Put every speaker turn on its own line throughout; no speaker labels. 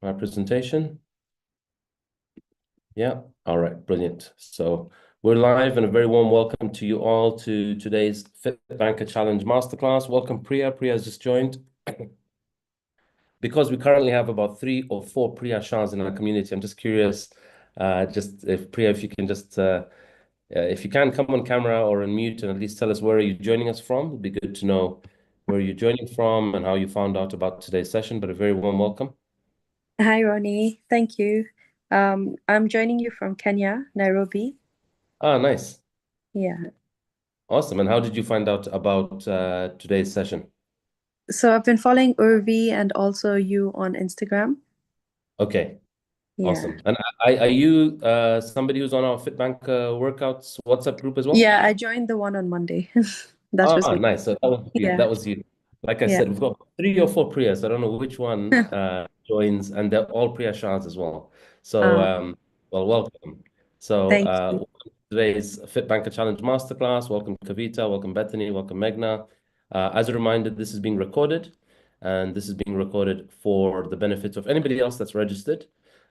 my presentation. Yeah. All right. Brilliant. So we're live, and a very warm welcome to you all to today's FITBANKER Challenge Masterclass. Welcome, Priya. Priya has just joined. Because we currently have about 3 or 4 Priya Shahs in our community, I'm just curious, just if Priya, if you can just, if you can come on camera or unmute and at least tell us where are you joining us from. It'd be good to know where you're joining from and how you found out about today's session, but a very warm welcome.
Hi, Ronnie. Thank you. I'm joining you from Kenya, Nairobi.
Ah, nice.
Yeah.
Awesome. And how did you find out about today's session?
So I've been following Urvi and also you on Instagram.
Okay,
Yeah.
awesome. And are you somebody who's on our FitBanker workouts WhatsApp group as well?
Yeah, I joined the one on Monday. That was
Ah,
me.
nice. So that was you.
Yeah.
That was you. Like I
Yeah.
said, we've got 3 or 4 Priyas. I don't know which one joins, and they're all Priya Shahs as well. So,
Um,
well, welcome. So,
Thank you.
welcome to today's FitBanker Challenge Masterclass. Welcome, Kavita. Welcome, Bethany. Welcome, Meghna. As a reminder, this is being recorded, and this is being recorded for the benefit of anybody else that's registered,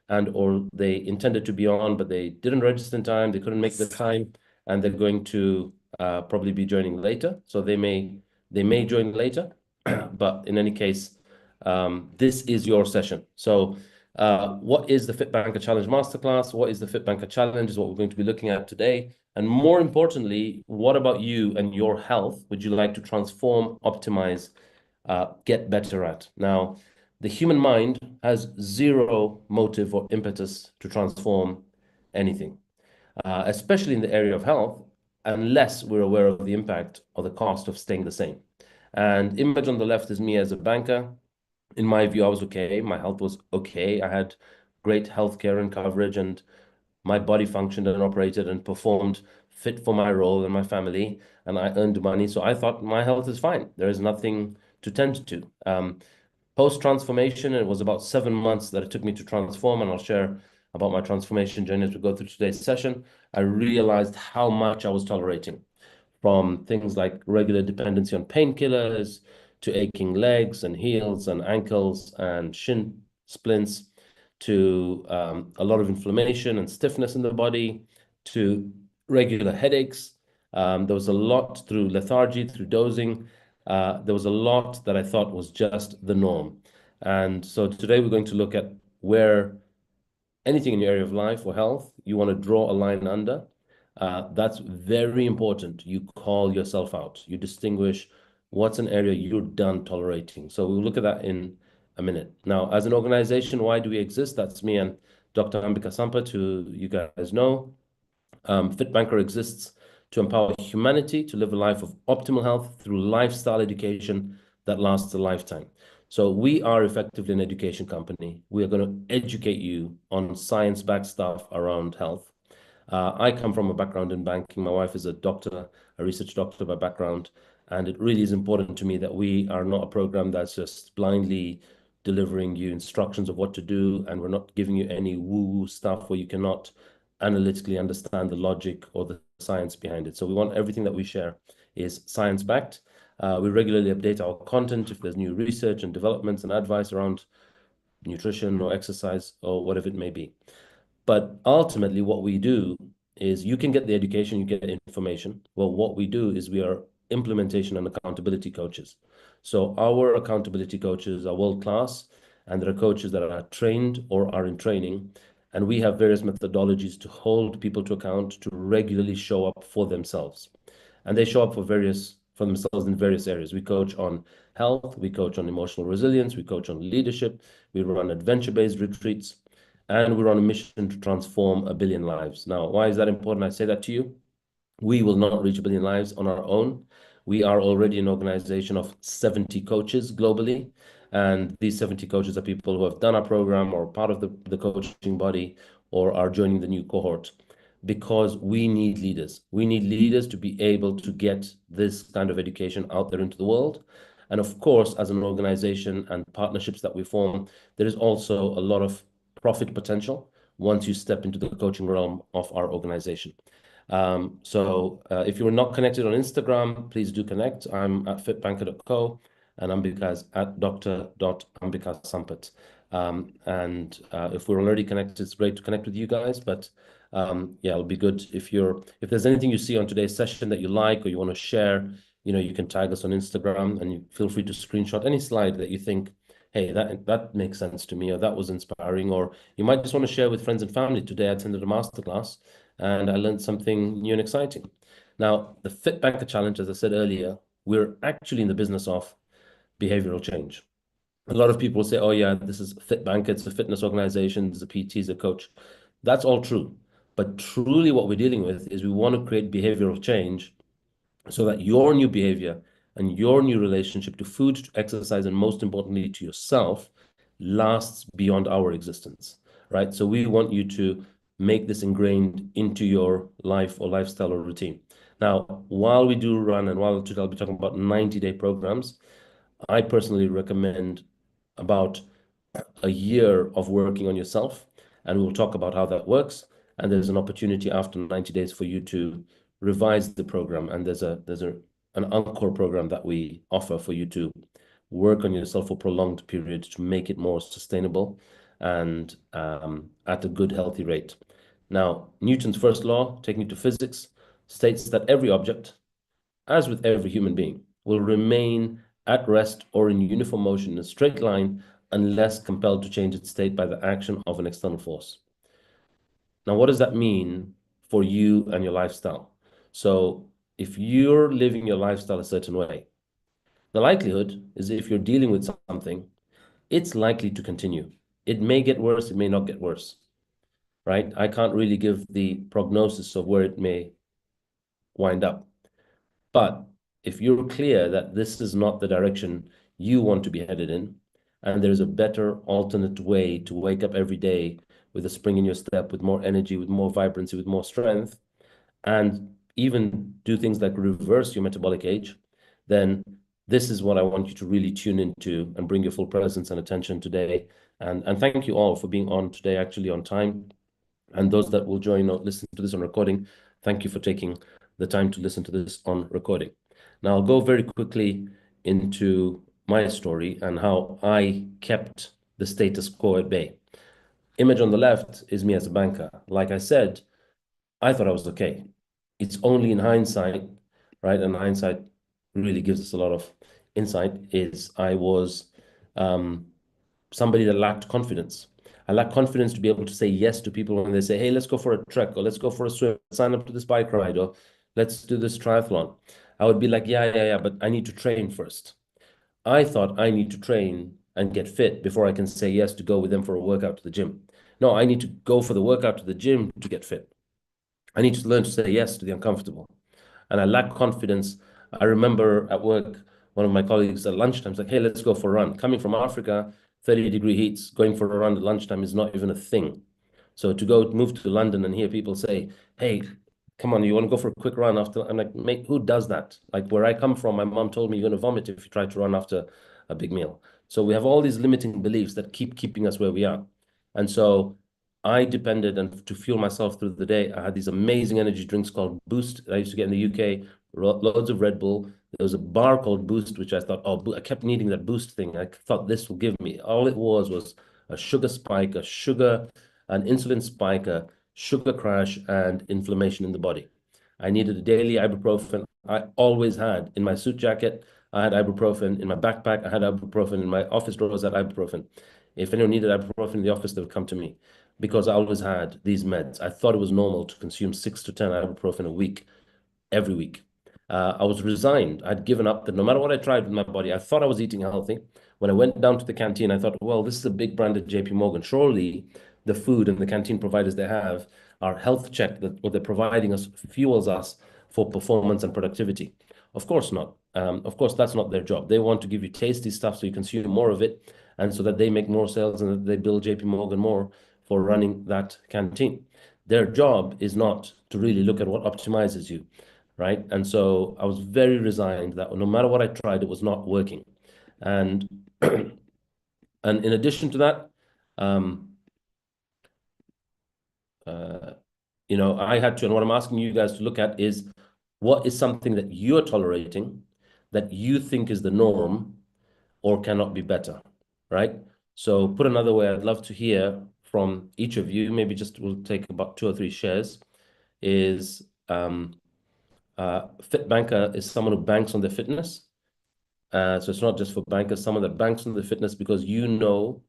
and or they intended to be on, but they didn't register in time. They couldn't make the time, and they're going to probably be joining later. So they may join later, but in any case, this is your session. So what is the FitBanker Challenge Masterclass? What is the FitBanker Challenge is what we're going to be looking at today. And more importantly, what about you and your health would you like to transform, optimize, get better at? Now, the human mind has zero motive or impetus to transform anything, especially in the area of health, unless we're aware of the impact or the cost of staying the same. And image on the left is me as a banker. In my view, I was okay. My health was okay. I had great healthcare and coverage, and my body functioned and operated and performed fit for my role and my family, and I earned money. So I thought my health is fine. There is nothing to tend to. Post-transformation, it was about 7 months that it took me to transform, and I'll share about my transformation journey as we go through today's session. I realized how much I was tolerating, from things like regular dependency on painkillers to aching legs and heels and ankles and shin splints to a lot of inflammation and stiffness in the body to regular headaches. There was a lot through lethargy, through dozing. There was a lot that I thought was just the norm. And so today we're going to look at where anything in your area of life or health you want to draw a line under. That's very important. You call yourself out. You distinguish what's an area you're done tolerating. So we'll look at that in a minute. Now, as an organization, why do we exist? That's me and Dr. Ambika Sampath, who you guys know. FitBanker exists to empower humanity to live a life of optimal health through lifestyle education that lasts a lifetime. So we are effectively an education company. We are going to educate you on science-backed stuff around health. I come from a background in banking. My wife is a doctor, a research doctor by background, and it really is important to me that we are not a program that's just blindly delivering you instructions of what to do, and we're not giving you any woo-woo stuff where you cannot analytically understand the logic or the science behind it. So we want everything that we share is science-backed. We regularly update our content if there's new research and developments and advice around nutrition or exercise or whatever it may be. But ultimately, what we do is you can get the education, you get the information. Well, what we do is we are implementation and accountability coaches. So our accountability coaches are world class, and there are coaches that are trained or are in training. And we have various methodologies to hold people to account, to regularly show up for themselves. And they show up for themselves in various areas. We coach on health, we coach on emotional resilience, we coach on leadership, we run adventure-based retreats, and we're on a mission to transform 1 billion lives. Now, why is that important? I say that to you. We will not reach 1 billion lives on our own. We are already an organization of 70 coaches globally. And these 70 coaches are people who have done our program or part of the coaching body or are joining the new cohort, because we need leaders. We need leaders to be able to get this kind of education out there into the world. And of course, as an organization and partnerships that we form, there is also a lot of profit potential once you step into the coaching realm of our organization. So if you're not connected on Instagram, please do connect. I'm at fitbanker.co. and Ambika is at Dr.Ambika and if we're already connected, it's great to connect with you guys. But yeah, it'll be good if there's anything you see on today's session that you like or you want to share, you can tag us on Instagram, and you feel free to screenshot any slide that you think, hey, that makes sense to me, or that was inspiring, or you might just want to share with friends and family. Today I attended a masterclass and I learned something new and exciting. Now, the FITBANKER Challenge, as I said earlier, we're actually in the business of behavioral change. A lot of people say, oh yeah, this is FITBANKER, it's a fitness organization, it's a PT, it's a coach. That's all true. But truly what we're dealing with is we want to create behavioral change so that your new behavior and your new relationship to food, to exercise, and most importantly to yourself lasts beyond our existence, right? So we want you to make this ingrained into your life or lifestyle or routine. Now, while we do run, and while today I'll be talking about 90-day programs, I personally recommend about a year of working on yourself, and we'll talk about how that works. And there's an opportunity after 90 days for you to revise the program, and there's an encore program that we offer for you to work on yourself for a prolonged period to make it more sustainable and at a good, healthy rate. Now, Newton's first law, taking you to physics, states that every object, as with every human being, will remain at rest or in uniform motion in a straight line unless compelled to change its state by the action of an external force. Now, what does that mean for you and your lifestyle? So if you're living your lifestyle a certain way, the likelihood is if you're dealing with something, it's likely to continue. It may get worse, it may not get worse, right? I can't really give the prognosis of where it may wind up. But if you're clear that this is not the direction you want to be headed in, and there's a better alternate way to wake up every day with a spring in your step, with more energy, with more vibrancy, with more strength, and even do things like reverse your metabolic age, then this is what I want you to really tune into and bring your full presence and attention today. And thank you all for being on today, actually on time. And those that will join or listen to this on recording, thank you for taking the time to listen to this on recording. Now, I'll go very quickly into my story and how I kept the status quo at bay. Image on the left is me as a banker. Like I said, I thought I was okay. It's only in hindsight, right? And hindsight really gives us a lot of insight, is I was somebody that lacked confidence. I lack confidence to be able to say yes to people when they say, hey, let's go for a trek, or let's go for a swim, sign up to this bike ride, or let's do this triathlon. I would be like, yeah, but I need to train first. I thought I need to train and get fit before I can say yes to go with them for a workout to the gym. No, I need to go for the workout to the gym to get fit. I need to learn to say yes to the uncomfortable. And I lack confidence. I remember at work, one of my colleagues at lunchtime was like, hey, let's go for a run. Coming from Africa, 30-degree heats, going for a run at lunchtime is not even a thing. So to go move to London and hear people say, hey, come on, you want to go for a quick run after? I'm like, mate, who does that? Like where I come from, my mom told me you're going to vomit if you try to run after a big meal. So we have all these limiting beliefs that keep keeping us where we are. And so I depended, and to fuel myself through the day, I had these amazing energy drinks called Boost that I used to get in the UK, loads of Red Bull. There was a bar called Boost, which I thought, oh, I kept needing that Boost thing. I thought this will give me. All it was a sugar spike, an insulin spike, a sugar crash, and inflammation in the body. I needed a daily ibuprofen. I always had in my suit jacket, I had ibuprofen. In my backpack, I had ibuprofen. In my office drawers, I had ibuprofen. If anyone needed ibuprofen in the office, they would come to me because I always had these meds. I thought it was normal to consume 6 to 10 ibuprofen a week, every week. I was resigned. I'd given up that no matter what I tried with my body, I thought I was eating healthy. When I went down to the canteen, I thought, well, this is a big brand at JP Morgan. Surely the food and the canteen providers they have are health checked, that what they're providing us fuels us for performance and productivity. Of course not. Of course, that's not their job. They want to give you tasty stuff so you consume more of it, and so that they make more sales and that they bill JP Morgan more for running that canteen. Their job is not to really look at what optimizes you, right? And so I was very resigned that no matter what I tried, it was not working. And and in addition to that, I had to, and what I'm asking you guys to look at is what is something that you're tolerating, that you think is the norm, or cannot be better, right? So put another way, I'd love to hear from each of you, maybe just we'll take about 2 or 3 shares, is FitBanker is someone who banks on their fitness. So it's not just for bankers, someone that banks on the fitness because you know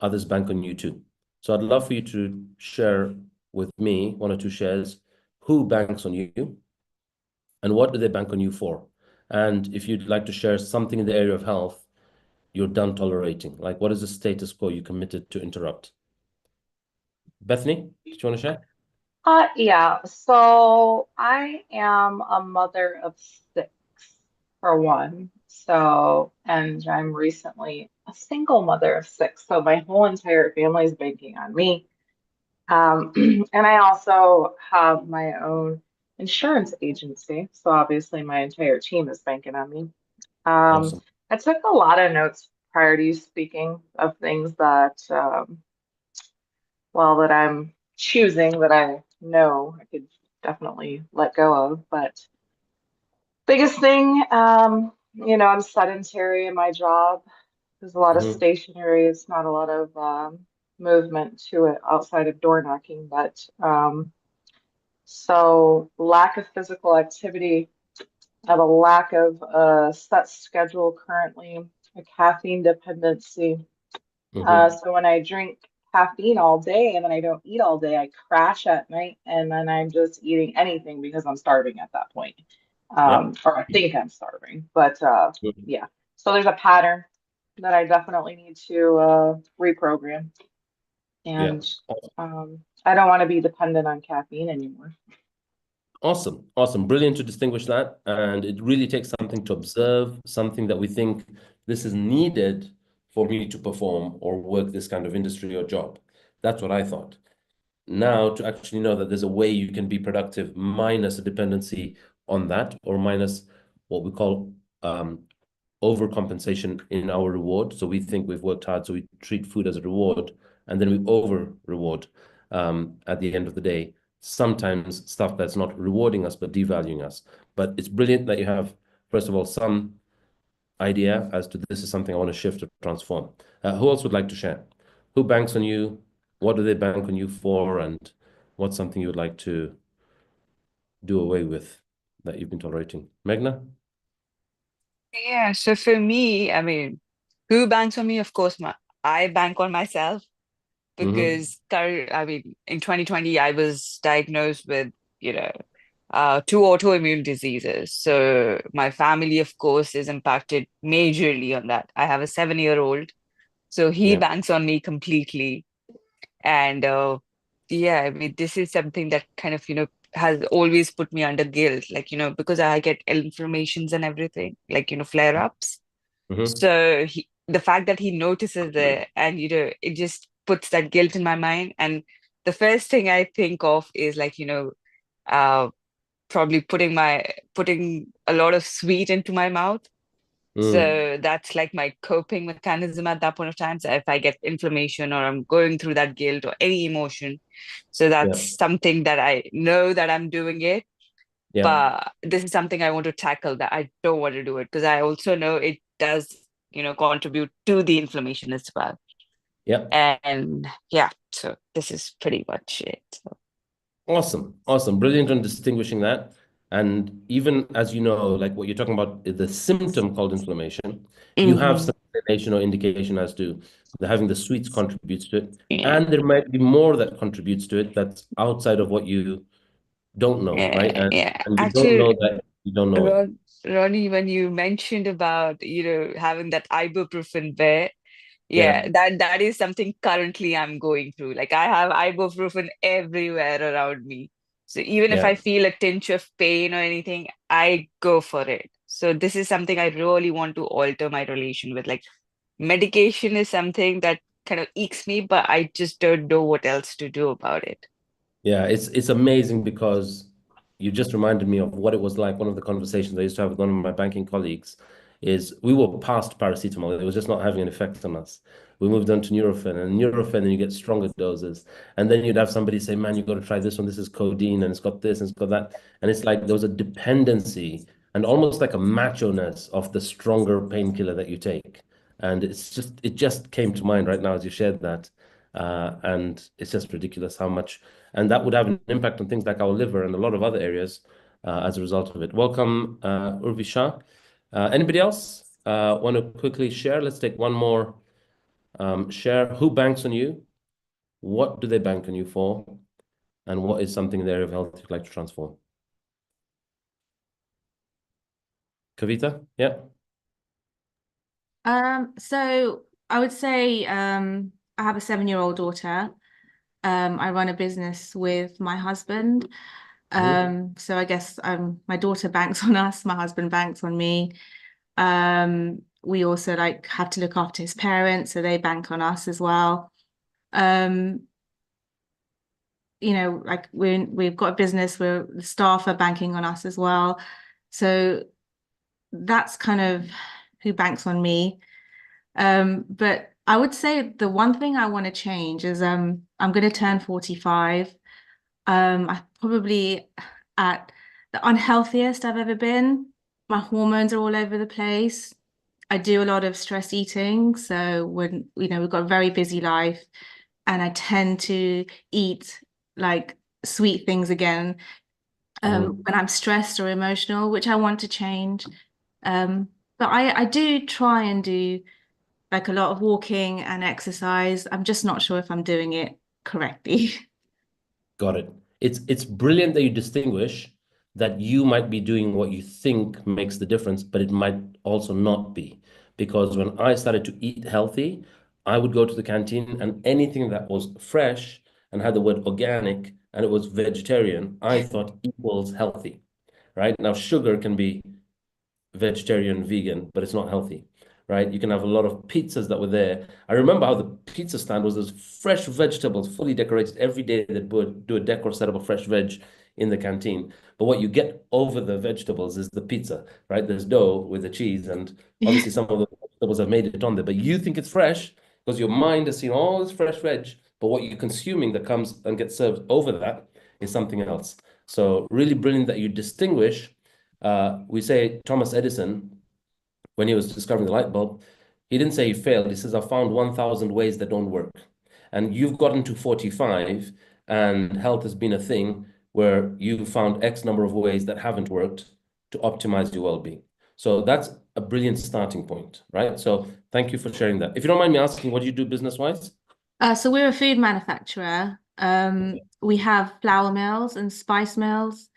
others bank on you too. So I'd love for you to share with me 1 or 2 shares, who banks on you and what do they bank on you for? And if you'd like to share something in the area of health, you're done tolerating. Like, what is the status quo you committed to interrupt? Bethany, did you want to share?
Yeah, so I am a mother of six for one. So, and I'm recently a single mother of six. So my whole entire family is banking on me. And I also have my own insurance agency. So obviously my entire team is banking on me. Um,
Awesome.
I took a lot of notes prior to you speaking of things that, well, that I'm choosing that I know I could definitely let go of. But biggest thing, I'm sedentary in my job. There's a lot of
Mhm.
stationary. It's not a lot of movement to it outside of door knocking. But so lack of physical activity. I have a lack of a set schedule currently, a caffeine dependency.
Mhm.
So when I drink caffeine all day and then I don't eat all day, I crash at night and then I'm just eating anything because I'm starving at that point.
Yep.
Or I think I'm starving. But
Mhm.
yeah, so there's a pattern that I definitely need to reprogram.
Yeah.
And I don't want to be dependent on caffeine anymore.
Awesome. Awesome. Brilliant to distinguish that. And it really takes something to observe, something that we think this is needed for me to perform or work this kind of industry or job. That's what I thought. Now to actually know that there's a way you can be productive minus a dependency on that, or minus what we call overcompensation in our reward. So we think we've worked hard, so we treat food as a reward, and then we over reward at the end of the day. Sometimes stuff that's not rewarding us, but devaluing us. But it's brilliant that you have, first of all, some idea as to this is something I want to shift or transform. Who else would like to share? Who banks on you? What do they bank on you for? And what's something you would like to do away with that you've been tolerating? Meghna?
Yeah, so for me, I mean, who banks on me? Of course, I bank on myself
Mm-hmm.
because I mean, in 2020, I was diagnosed with, you know, 2 autoimmune diseases. So my family, of course, is impacted majorly on that. I have a 7-year-old, so he
Yeah.
banks on me completely. And yeah, I mean, this is something that kind of, has always put me under guilt, like, because I get inflammations and everything, like, flare-ups.
Mm-hmm.
So the fact that he notices it and, it just puts that guilt in my mind. And the first thing I think of is like, uh, probably putting a lot of sweet into my mouth.
Mm.
So that's like my coping mechanism at that point of time. So if I get inflammation or I'm going through that guilt or any emotion, so
Yeah.
that's something that I know that I'm doing it,
Yeah.
but this is something I want to tackle that I don't want to do it because I also know it does, contribute to the inflammation as well.
Yeah.
And yeah, so this is pretty much it. So.
Awesome. Awesome. Brilliant on distinguishing that. And even as you know, like what you're talking about, the symptom called inflammation, you have
Hmm.
some explanation or indication as to having the sweets contributes to it.
Yeah,
And there might be more that contributes to it that's outside of what you don't know, right?
yeah, yeah.
And you don't know
Actually,
that you don't know it.
Ronnie, when you mentioned about, having that ibuprofen there,
Yeah.
yeah, that is something currently I'm going through. Like I have ibuprofen everywhere around me. So even if
Yeah.
I feel a tinge of pain or anything, I go for it. So this is something I really want to alter my relation with. Like medication is something that kind of ekes me, but I just don't know what else to do about it.
Yeah, it's amazing because you just reminded me of what it was like. One of the conversations I used to have with one of my banking colleagues is we were past paracetamol. It was just not having an effect on us. We moved on to Nurofen, and Nurofen, and you get stronger doses. And then you'd have somebody say, "Man, you got to try this one. This is codeine, and it's got this, and it's got that." And it's like there was a dependency and almost like a macho-ness of the stronger painkiller that you take. And it just came to mind right now as you shared that. And it's just ridiculous how much, and that would have an impact on things like our liver and a lot of other areas as a result of it. Welcome, Urvi Shah. Anybody else want to quickly share? Let's take one more share. Who banks on you? What do they bank on you for? And what is something in the area of health you'd like to transform? Kavita? Yeah.
So I would say I have a 7-year-old daughter. I run a business with my husband. So I guess my daughter banks on us, my husband banks on me. We also like have to look after his parents, so they bank on us as well. You know, like we've got a business where the staff are banking on us as well. So that's kind of who banks on me. But I would say the one thing I want to change is I'm going to turn 45. I'm probably at the unhealthiest I've ever been. My hormones are all over the place. I do a lot of stress eating. So when, we've got a very busy life, and I tend to eat like sweet things again when I'm stressed or emotional, which I want to change. But I do try and do like a lot of walking and exercise. I'm just not sure if I'm doing it correctly.
Got it. It's brilliant that you distinguish that you might be doing what you think makes the difference, but it might also not be. Because when I started to eat healthy, I would go to the canteen and anything that was fresh and had the word organic and it was vegetarian, I thought equals healthy, right? Now, sugar can be vegetarian, vegan, but it's not healthy, right? You can have a lot of pizzas that were there. I remember how the pizza stand was those fresh vegetables, fully decorated. Every day they'd do a decor set up of fresh veg in the canteen. But what you get over the vegetables is the pizza, right? There's dough with the cheese, and obviously some of the vegetables have made it on there. But you think it's fresh because your mind has seen all this fresh veg, but what you're consuming that comes and gets served over that is something else. So really brilliant that you distinguish. We say Thomas Edison, when he was discovering the light bulb, he didn't say he failed. He says, I found 1,000 ways that don't work. And you've gotten to 45, and health has been a thing where you found X number of ways that haven't worked to optimize your well-being. So that's a brilliant starting point, right? So thank you for sharing that. If you don't mind me asking, what do you do business-wise?
So we're a food manufacturer. We have flour mills and spice mills,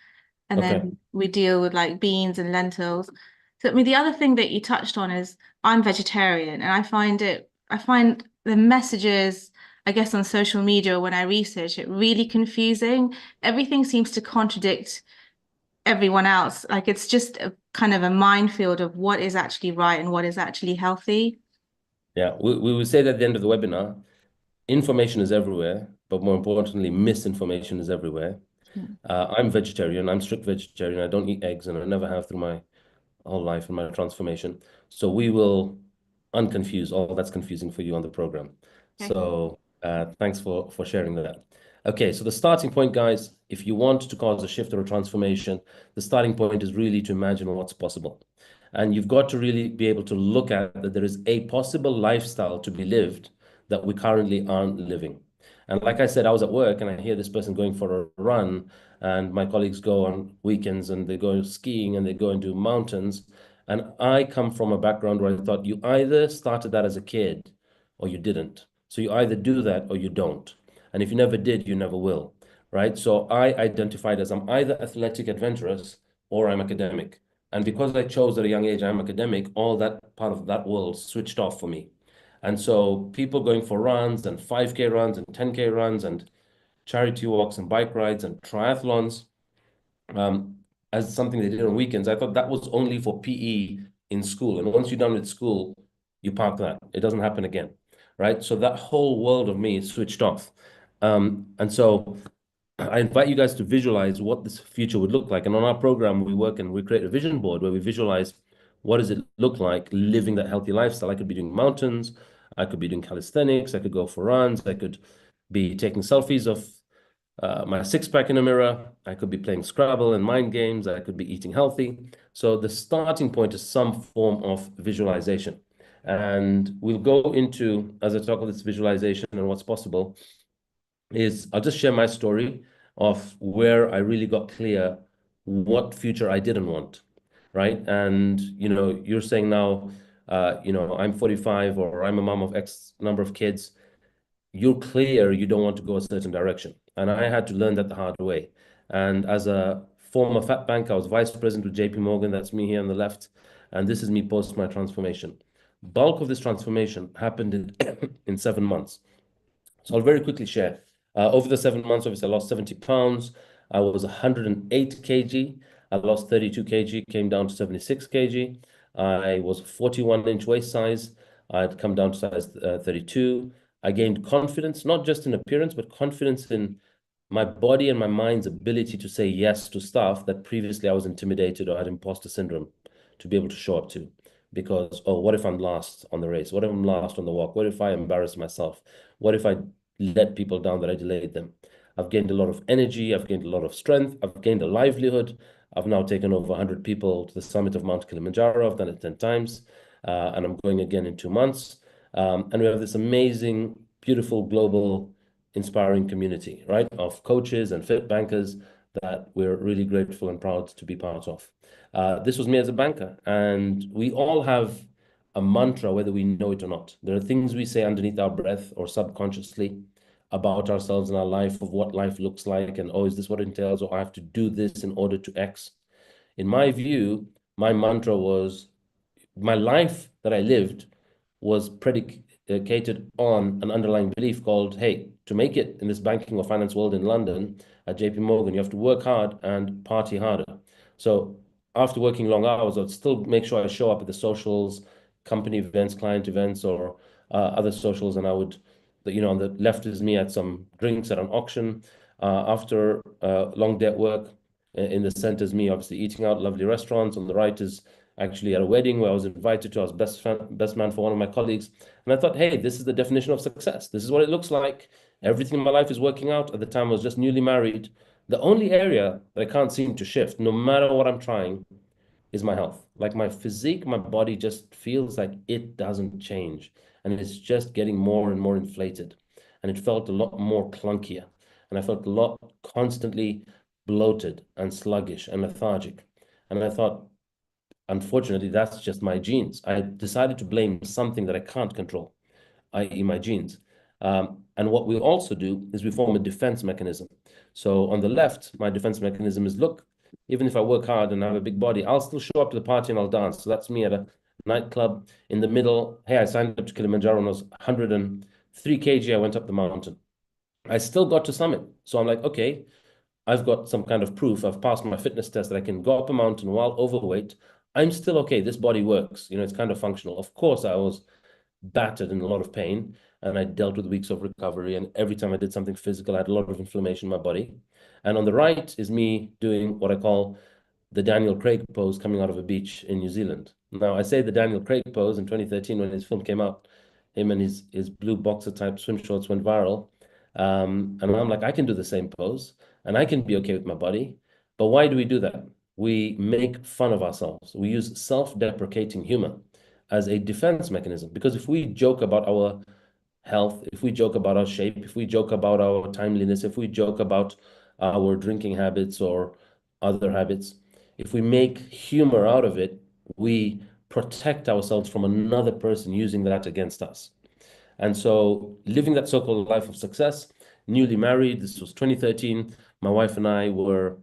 and then we deal with like beans and lentils. So I mean, the other thing that you touched on is I'm vegetarian, and I find the messages, I guess, on social media when I research it really confusing. Everything seems to contradict everyone else. Like it's just a kind of a minefield of what is actually right and what is actually healthy.
Yeah, we will say that at the end of the webinar, information is everywhere, but more importantly, misinformation is everywhere. I'm vegetarian. I'm strict vegetarian. I don't eat eggs, and I never have through my whole life and my transformation. So we will unconfuse all that's confusing for you on the program.
Okay.
So thanks for sharing that. Okay, so the starting point, guys, if you want to cause a shift or a transformation, the starting point is really to imagine what's possible. And you've got to really be able to look at that there is a possible lifestyle to be lived that we currently aren't living. And like I said, I was at work and I hear this person going for a run, and my colleagues go on weekends and they go skiing and they go into mountains. And I come from a background where I thought you either started that as a kid or you didn't. So you either do that or you don't. And if you never did, you never will, right? So I identified as I'm either athletic adventurous or I'm academic. And because I chose at a young age I'm academic, all that part of that world switched off for me. And so people going for runs and 5K runs and 10K runs and charity walks and bike rides and triathlons as something they did on weekends, I thought that was only for PE in school. And once you're done with school, you park that. It doesn't happen again, right? So that whole world of me switched off. And so I invite you guys to visualize what this future would look like. And on our program, we work and we create a vision board where we visualize what does it look like living that healthy lifestyle. I could be doing mountains, I could be doing calisthenics, I could go for runs, I could be taking selfies of my six-pack in a mirror. I could be playing Scrabble and mind games. I could be eating healthy. So the starting point is some form of visualization. And we'll go into, as I talk about this visualization and what's possible, is I'll just share my story of where I really got clear what future I didn't want, right? And, you're saying now, I'm 45 or I'm a mom of X number of kids. You're clear you don't want to go a certain direction. And I had to learn that the hard way. And as a former fat banker, I was vice president with JP Morgan. That's me here on the left. And this is me post my transformation. Bulk of this transformation happened in 7 months. So I'll very quickly share. Over the 7 months, obviously, I lost 70 pounds. I was 108 kg. I lost 32 kg, came down to 76 kg. I was 41-inch waist size. I'd come down to size 32. I gained confidence, not just in appearance, but confidence in my body and my mind's ability to say yes to stuff that previously I was intimidated or had imposter syndrome to be able to show up to. Because, oh, what if I'm last on the race? What if I'm last on the walk? What if I embarrass myself? What if I let people down that I delayed them? I've gained a lot of energy. I've gained a lot of strength. I've gained a livelihood. I've now taken over 100 people to the summit of Mount Kilimanjaro. I've done it 10 times, and I'm going again in 2 months. And we have this amazing, beautiful, global, inspiring community, right, of coaches and fit bankers that we're really grateful and proud to be part of. This was me as a banker, and we all have a mantra, whether we know it or not. There are things we say underneath our breath or subconsciously about ourselves and our life, of what life looks like, and, oh, is this what it entails, or I have to do this in order to X. In my view, my mantra was, my life that I lived was predicated on an underlying belief called, hey, to make it in this banking or finance world in London at JP Morgan, you have to work hard and party harder. So after working long hours, I'd still make sure I show up at the socials, company events, client events, or other socials. And I would, on the left is me at some drinks at an auction. After long day at work, in the center is me, obviously eating out, lovely restaurants. On the right is actually at a wedding where I was invited to. I was best man for one of my colleagues. And I thought, hey, this is the definition of success. This is what it looks like. Everything in my life is working out. At the time, I was just newly married. The only area that I can't seem to shift, no matter what I'm trying, is my health. Like my physique, my body just feels like it doesn't change. And it's just getting more and more inflated. And it felt a lot more clunkier. And I felt a lot constantly bloated and sluggish and lethargic. And I thought, unfortunately, that's just my genes. I decided to blame something that I can't control, i.e. my genes. And what we also do is we form a defense mechanism. So on the left, my defense mechanism is, look, even if I work hard and have a big body, I'll still show up to the party and I'll dance. So that's me at a nightclub. In the middle, hey, I signed up to Kilimanjaro and I was 103 kg. I went up the mountain. I still got to summit. So I'm like, okay, I've got some kind of proof. I've passed my fitness test that I can go up a mountain while overweight. I'm still okay. This body works. It's kind of functional. Of course, I was battered in a lot of pain, and I dealt with weeks of recovery. And every time I did something physical, I had a lot of inflammation in my body. And on the right is me doing what I call the Daniel Craig pose coming out of a beach in New Zealand. Now, I say the Daniel Craig pose in 2013 when his film came out. Him and his blue boxer type swim shorts went viral. And I'm like, I can do the same pose and I can be okay with my body. But why do we do that? We make fun of ourselves. We use self-deprecating humor as a defense mechanism. Because if we joke about our health, if we joke about our shape, if we joke about our timeliness, if we joke about our drinking habits or other habits, if we make humor out of it, we protect ourselves from another person using that against us. And so living that so-called life of success, newly married, this was 2013, my wife and I were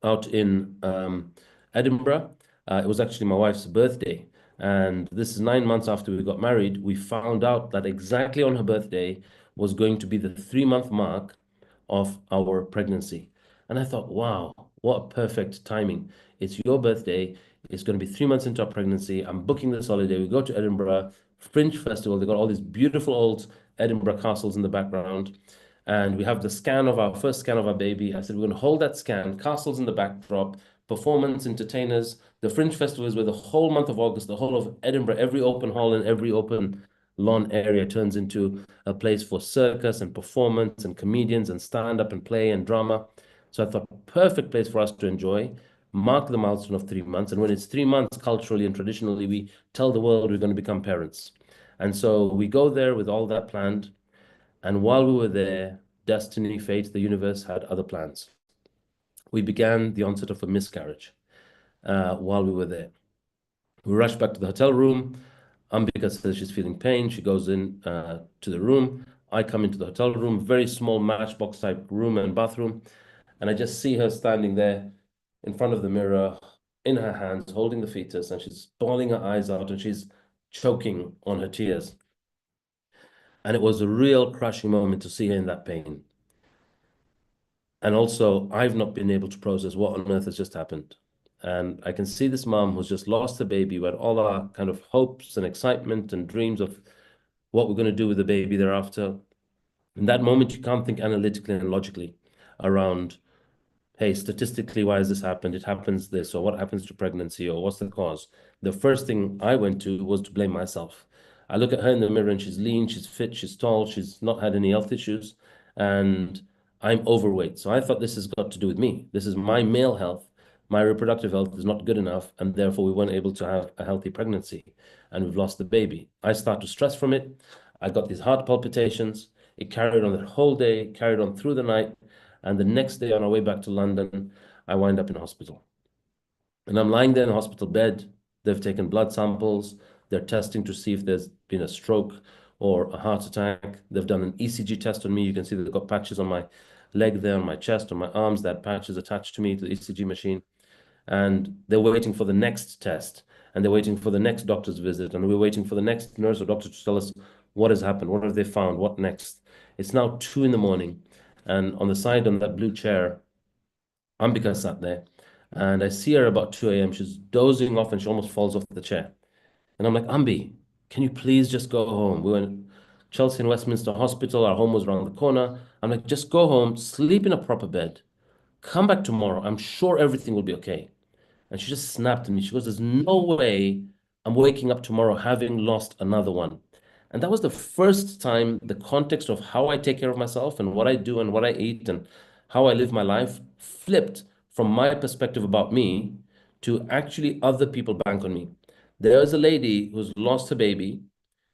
out in Edinburgh. It was actually my wife's birthday. And this is 9 months after we got married. We found out that exactly on her birthday was going to be the 3-month mark of our pregnancy. And I thought, wow, what perfect timing. It's your birthday. It's going to be 3 months into our pregnancy. I'm booking this holiday. We go to Edinburgh Fringe Festival. They got all these beautiful old Edinburgh castles in the background. And we have the first scan of our baby. I said, we're going to hold that scan, castles in the backdrop, performance, entertainers. The Fringe Festival is where the whole month of August, the whole of Edinburgh, every open hall and every open lawn area turns into a place for circus and performance and comedians and stand-up and play and drama. So I thought, perfect place for us to enjoy, mark the milestone of 3 months. And when it's 3 months, culturally and traditionally, we tell the world we're going to become parents. And so we go there with all that planned. And while we were there, destiny, fate, the universe had other plans. We began the onset of a miscarriage while we were there. We rushed back to the hotel room. Ambika says she's feeling pain. She goes in to the room. I come into the hotel room, very small matchbox type room and bathroom. And I just see her standing there in front of the mirror, in her hands, holding the fetus, and she's bawling her eyes out and she's choking on her tears. And it was a real crushing moment to see her in that pain. And also, I've not been able to process what on earth has just happened. And I can see this mom who's just lost a baby, where all our kind of hopes and excitement and dreams of what we're going to do with the baby thereafter. In that moment, you can't think analytically and logically around, hey, statistically, why has this happened? It happens this, or what happens to pregnancy, or what's the cause? The first thing I went to was to blame myself. I look at her in the mirror and she's lean, she's fit, she's tall, she's not had any health issues, and I'm overweight. So I thought this has got to do with me. This is my male health. My reproductive health is not good enough, and therefore we weren't able to have a healthy pregnancy, and we've lost the baby. I start to stress from it. I got these heart palpitations. It carried on the whole day, carried on through the night. And the next day on our way back to London, I wind up in hospital. And I'm lying there in a hospital bed. They've taken blood samples. They're testing to see if there's been a stroke or a heart attack. They've done an ECG test on me. You can see they've got patches on my leg there, on my chest, on my arms. That patch is attached to me, to the ECG machine. And they're waiting for the next test. And they're waiting for the next doctor's visit. And we're waiting for the next nurse or doctor to tell us what has happened, what have they found, what next. It's now 2 in the morning. And on the side, on that blue chair, Ambika sat there. And I see her about 2 a.m. She's dozing off and she almost falls off the chair. And I'm like, Ambi, can you please just go home? We went Chelsea and Westminster Hospital. Our home was around the corner. I'm like, just go home, sleep in a proper bed. Come back tomorrow. I'm sure everything will be okay. And she just snapped at me. She goes, there's no way I'm waking up tomorrow having lost another one. And that was the first time the context of how I take care of myself and what I do and what I eat and how I live my life flipped from my perspective about me to actually other people bank on me. There's a lady who's lost her baby,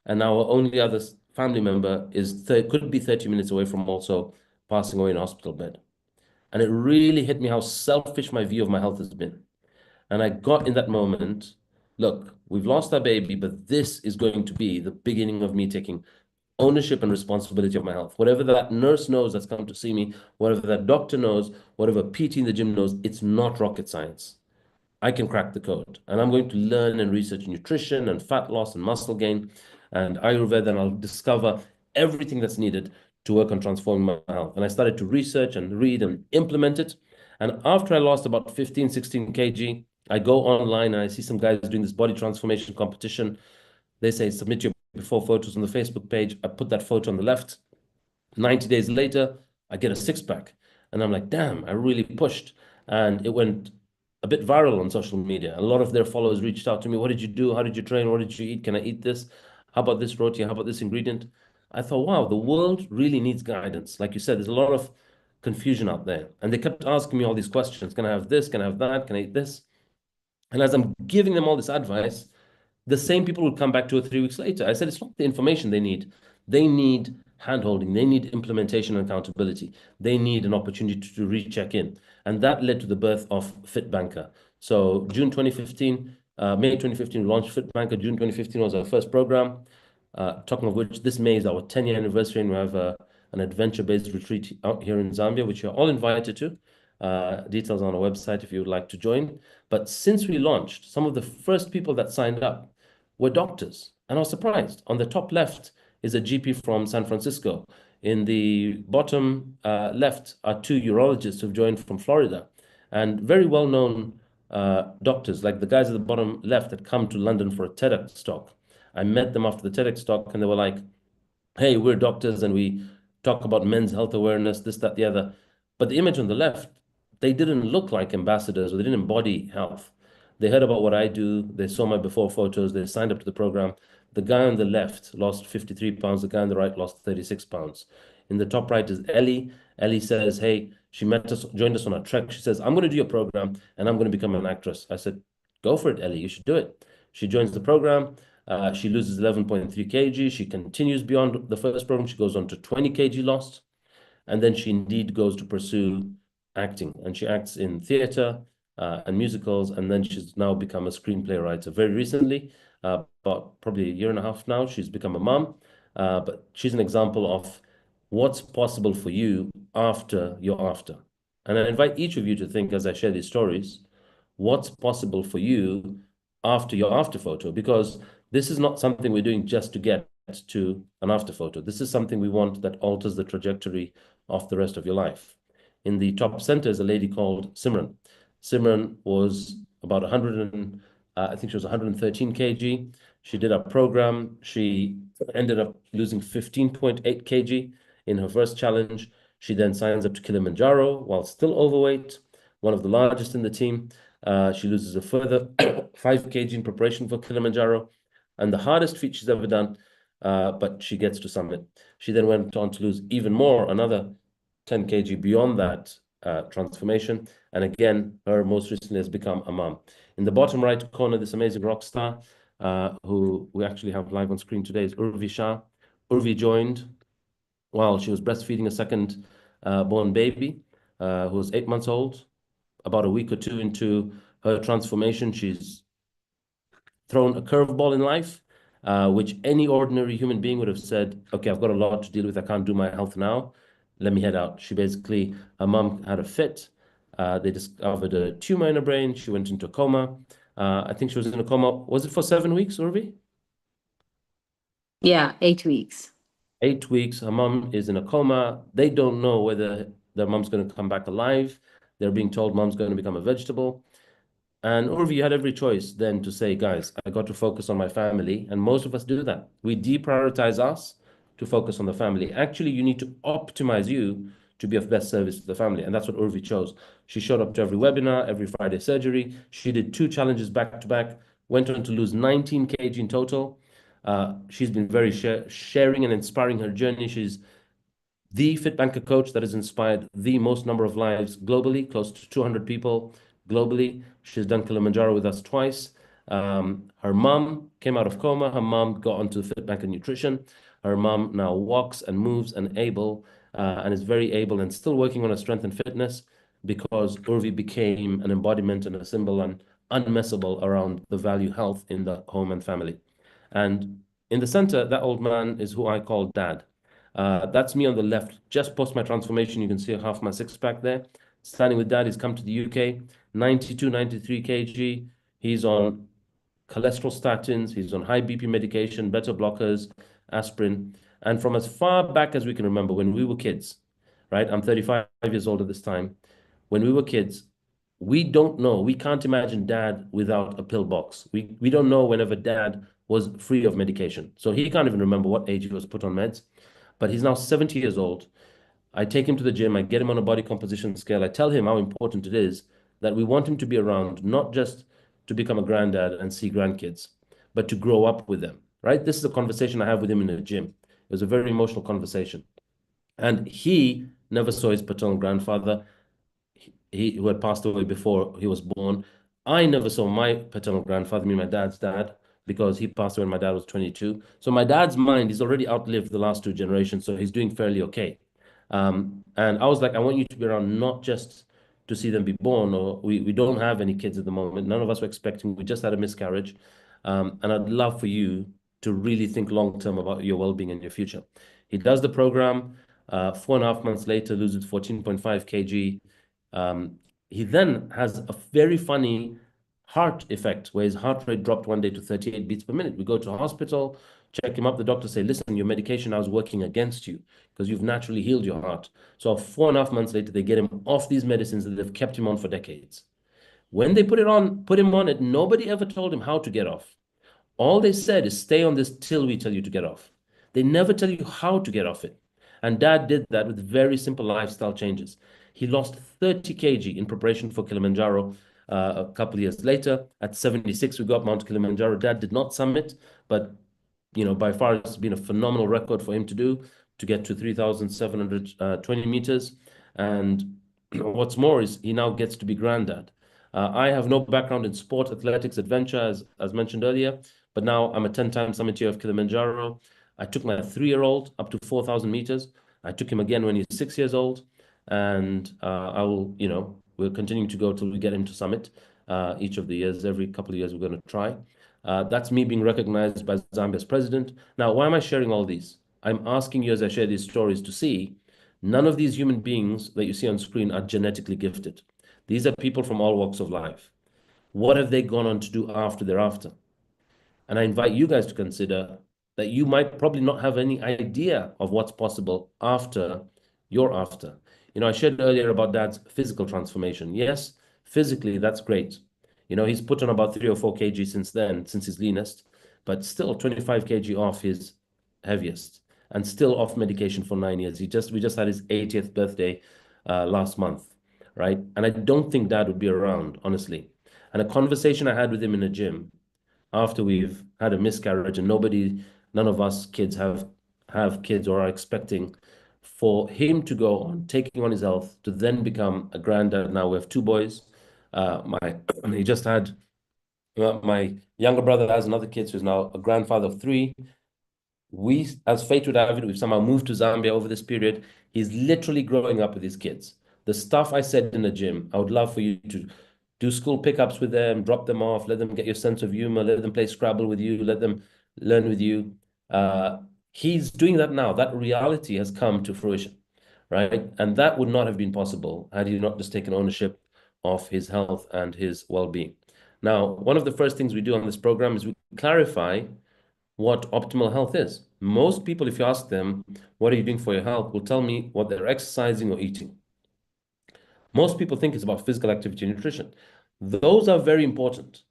and now her only other family member could be 30 minutes away from also passing away in a hospital bed. And it really hit me how selfish my view of my health has been. And I got in that moment, look, we've lost our baby, but this is going to be the beginning of me taking ownership and responsibility of my health. Whatever that nurse knows that's come to see me, whatever that doctor knows, whatever PT in the gym knows, it's not rocket science. I can crack the code. And I'm going to learn and research nutrition and fat loss and muscle gain and Ayurveda, and I'll discover everything that's needed to work on transforming my health. And I started to research and read and implement it. And after I lost about 15, 16 kg, I go online and I see some guys doing this body transformation competition. They say, submit your before photos on the Facebook page. I put that photo on the left. 90 days later, I get a six-pack. And I'm like, damn, I really pushed. And it went a bit viral on social media. A lot of their followers reached out to me. What did you do? How did you train? What did you eat? Can I eat this? How about this roti? How about this ingredient? I thought, wow, the world really needs guidance. Like you said, there's a lot of confusion out there. And they kept asking me all these questions. Can I have this? Can I have that? Can I eat this? And as I'm giving them all this advice, the same people would come back 2 or 3 weeks later. I said, it's not the information they need. They need handholding. They need implementation and accountability. They need an opportunity to recheck in. And that led to the birth of FITBANKER. So May 2015, we launched FITBANKER. June 2015 was our first program. Talking of which, this May is our 10-year anniversary, and we have an adventure-based retreat out here in Zambia, which you're all invited to. Details on our website if you would like to join. But since we launched, some of the first people that signed up were doctors. And I was surprised. On the top left is a GP from San Francisco. In the bottom left are 2 urologists who've joined from Florida. And very well-known doctors, like the guys at the bottom left that come to London for a TEDx talk. I met them after the TEDx talk, and they were like, hey, we're doctors, and we talk about men's health awareness, this, that, the other. But the image on the left, they didn't look like ambassadors, or they didn't embody health. They heard about what I do. They saw my before photos. They signed up to the program. The guy on the left lost 53 pounds. The guy on the right lost 36 pounds. In the top right is Ellie. Ellie says, hey, she met us, joined us on a trek. She says, I'm going to do your program and I'm going to become an actress. I said, go for it, Ellie. You should do it. She joins the program. She loses 11.3 kg. She continues beyond the first program. She goes on to 20 kg lost. And then she indeed goes to pursue acting. And she acts in theater and musicals. And then she's now become a screenplay writer. Very recently, about probably a year and a half now, she's become a mom. But she's an example of what's possible for you after you're after. And I invite each of you to think, as I share these stories, what's possible for you after your after photo, because this is not something we're doing just to get to an after photo. This is something we want that alters the trajectory of the rest of your life. In the top center is a lady called Simran. Simran was about 100 and I think she was 113 kg. She did a program. She ended up losing 15.8 kg in her first challenge. She then signs up to Kilimanjaro while still overweight, one of the largest in the team. She loses a further 5 kg in preparation for Kilimanjaro, and the hardest feat she's ever done, but she gets to summit. She then went on to lose even more, another 10 kg beyond that transformation. And again, her most recently has become a mom. In the bottom right corner, this amazing rock star who we actually have live on screen today is Urvi Shah. Urvi joined while she was breastfeeding a second born baby who was 8 months old. About a week or two into her transformation, she's thrown a curveball in life, which any ordinary human being would have said, okay, I've got a lot to deal with. I can't do my health now. Let me head out. She basically, her mom had a fit. They discovered a tumor in her brain. She went into a coma. I think she was in a coma. Was it for 7 weeks, Urvi?
Yeah, 8 weeks.
8 weeks. Her mom is in a coma. They don't know whether their mom's going to come back alive. They're being told mom's going to become a vegetable. And Urvi, you had every choice then to say, guys, I got to focus on my family. And most of us do that. We deprioritize us to focus on the family. Actually, you need to optimize you to be of best service to the family. And that's what Urvi chose. She showed up to every webinar, every Friday surgery. She did 2 challenges back to back, went on to lose 19 kg in total. She's been very sharing and inspiring her journey. She's the FITBANKER coach that has inspired the most number of lives globally, close to 200 people globally. She's done Kilimanjaro with us twice. Her mom came out of coma. Her mom got onto FITBANKER Nutrition. Her mom now walks and moves and is very able and still working on her strength and fitness because Urvi became an embodiment and a symbol and unmessable around the value health in the home and family. And in the center, that old man is who I call Dad. That's me on the left. Just post my transformation, you can see half my six-pack there. Standing with Dad, he's come to the UK, 92, 93 kg. He's on cholesterol statins. He's on high BP medication, beta blockers, aspirin. And from as far back as we can remember, when we were kids, right? I'm 35 years old at this time. When we were kids, we don't know. We can't imagine Dad without a pill box. We don't know whenever Dad was free of medication. So he can't even remember what age he was put on meds. But he's now 70 years old. I take him to the gym. I get him on a body composition scale. I tell him how important it is that we want him to be around, not just to become a granddad and see grandkids, but to grow up with them, right? This is a conversation I have with him in the gym. It was a very emotional conversation. And he never saw his paternal grandfather, who had passed away before he was born. I never saw my paternal grandfather, my dad's dad, because he passed away when my dad was 22. So my dad's mind, he's already outlived the last 2 generations, so he's doing fairly okay. And I was like, I want you to be around not just to see them be born, or we don't have any kids at the moment. None of us were expecting. We just had a miscarriage. And I'd love for you to really think long-term about your well-being and your future. He does the program. 4.5 months later, loses 14.5 kg. He then has a very funny heart effect where his heart rate dropped one day to 38 beats per minute. We go to a hospital, check him up. The doctor say, listen, your medication now is working against you because you've naturally healed your heart. So 4.5 months later, they get him off these medicines that they've kept him on for decades. When they put him on it, nobody ever told him how to get off. All they said is stay on this till we tell you to get off. They never tell you how to get off it. And Dad did that with very simple lifestyle changes. He lost 30 kg in preparation for Kilimanjaro. a couple of years later. At 76, we got Mount Kilimanjaro. Dad did not summit, but by far it's been a phenomenal record for him to get to 3,720 meters. And what's more is he now gets to be granddad. I have no background in sport, athletics, adventure, as mentioned earlier, but now I'm a 10-time summiteer of Kilimanjaro. I took my 3-year-old up to 4,000 meters. I took him again when he's 6 years old, and we're continuing to go till we get him to summit. Each of the years, every couple of years, we're going to try. That's me being recognized by Zambia's president. Now, why am I sharing all these? I'm asking you as I share these stories to see none of these human beings that you see on screen are genetically gifted. These are people from all walks of life. What have they gone on to do after they're after? And I invite you guys to consider that you might probably not have any idea of what's possible after you're after. I shared earlier about Dad's physical transformation. Yes, physically, that's great. He's put on about 3 or 4 kg since then, since his leanest, but still 25 kg off his heaviest and still off medication for 9 years. We just had his 80th birthday last month, right? And I don't think Dad would be around, honestly. And a conversation I had with him in a gym after we've had a miscarriage, and none of us kids have kids or are expecting, for him to go on taking on his health to then become a granddad. Now we have 2 boys. He just had my younger brother has another kid who's now a grandfather of 3. We, as fate would have it, we've somehow moved to Zambia over this period. He's literally growing up with his kids. The stuff I said in the gym, I would love for you to do school pickups with them, drop them off, let them get your sense of humor, let them play Scrabble with you, let them learn with you. He's doing that now. That reality has come to fruition, right? And that would not have been possible had he not just taken ownership of his health and his well-being. Now, one of the first things we do on this program is we clarify what optimal health is. Most people, if you ask them, what are you doing for your health, will tell me what they're exercising or eating. Most people think it's about physical activity and nutrition. Those are very important,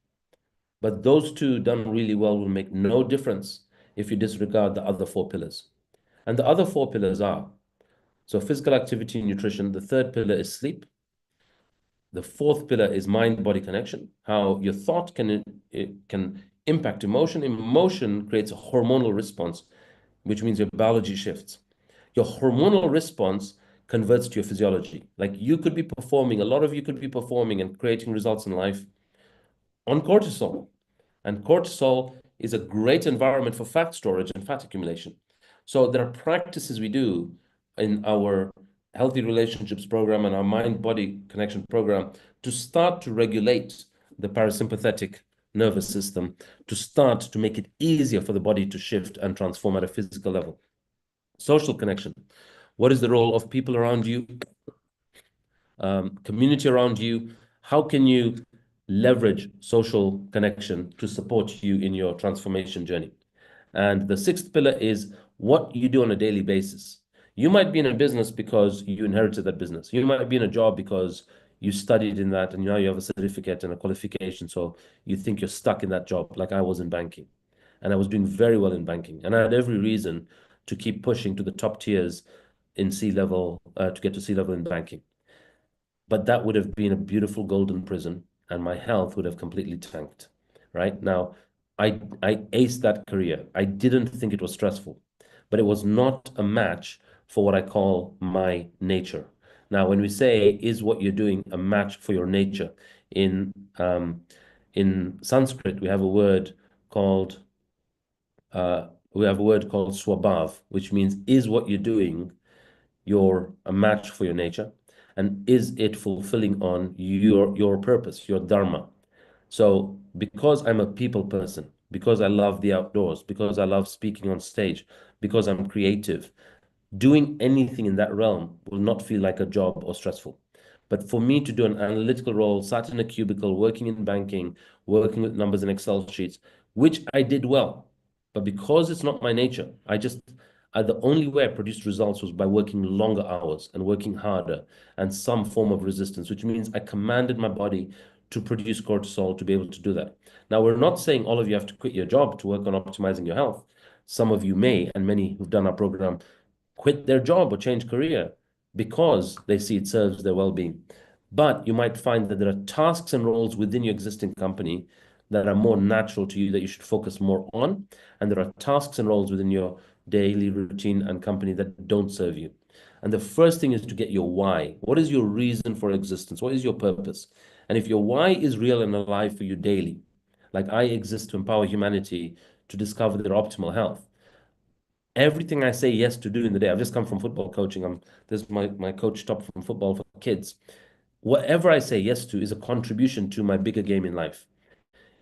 but those 2 done really well will make no difference if you disregard the other 4 pillars. And the other 4 pillars are, so physical activity and nutrition. The 3rd pillar is sleep. The 4th pillar is mind-body connection, how your thought can impact emotion. Emotion creates a hormonal response, which means your biology shifts. Your hormonal response converts to your physiology. Like you could be performing, a lot of you could be performing and creating results in life on cortisol. And cortisol is a great environment for fat storage and fat accumulation. So there are practices we do in our Healthy Relationships program and our mind-body connection program to start to regulate the parasympathetic nervous system, to start to make it easier for the body to shift and transform at a physical level. Social connection. What is the role of people around you? Community around you? How can you leverage social connection to support you in your transformation journey? And the 6th pillar is what you do on a daily basis. You might be in a business because you inherited that business. You might be in a job because you studied in that and now you have a certificate and a qualification. So you think you're stuck in that job, like I was in banking. And I was doing very well in banking. And I had every reason to keep pushing to the top tiers in C-level, to get to C-level in banking. But that would have been a beautiful golden prison, and my health would have completely tanked, right? Now, I aced that career. I didn't think it was stressful, but it was not a match for what I call my nature. Now, when we say, is what you're doing a match for your nature? In Sanskrit, we have a word called swabhav, which means, is what you're doing a match for your nature? And is it fulfilling on your purpose, your dharma? So because I'm a people person, because I love the outdoors, because I love speaking on stage, because I'm creative, doing anything in that realm will not feel like a job or stressful. But for me to do an analytical role, sat in a cubicle, working in banking, working with numbers and Excel sheets, which I did well, but because it's not my nature, the only way I produced results was by working longer hours and working harder and some form of resistance, which means I commanded my body to produce cortisol to be able to do that. Now, we're not saying all of you have to quit your job to work on optimizing your health. Some of you may, and many who've done our program, quit their job or change career because they see it serves their well-being. But you might find that there are tasks and roles within your existing company that are more natural to you that you should focus more on. And there are tasks and roles within your daily routine and company that don't serve you. And the first thing is to get your why. What is your reason for existence? What is your purpose? And if your why is real and alive for you daily, like I exist to empower humanity to discover their optimal health, everything I say yes to do in the day, I've just come from football coaching. This is my coach top from football for kids. Whatever I say yes to is a contribution to my bigger game in life.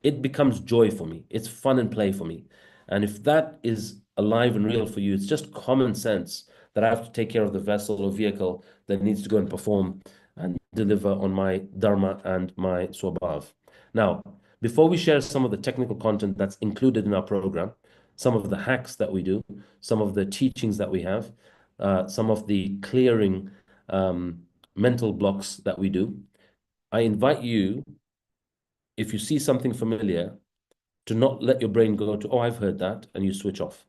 It becomes joy for me. It's fun and play for me. And if that is alive and real for you, it's just common sense that I have to take care of the vessel or vehicle that needs to go and perform and deliver on my dharma and my swabhav. Now, before we share some of the technical content that's included in our program, some of the hacks that we do, some of the teachings that we have, some of the clearing mental blocks that we do, I invite you, if you see something familiar, to not let your brain go to, oh, I've heard that, and you switch off.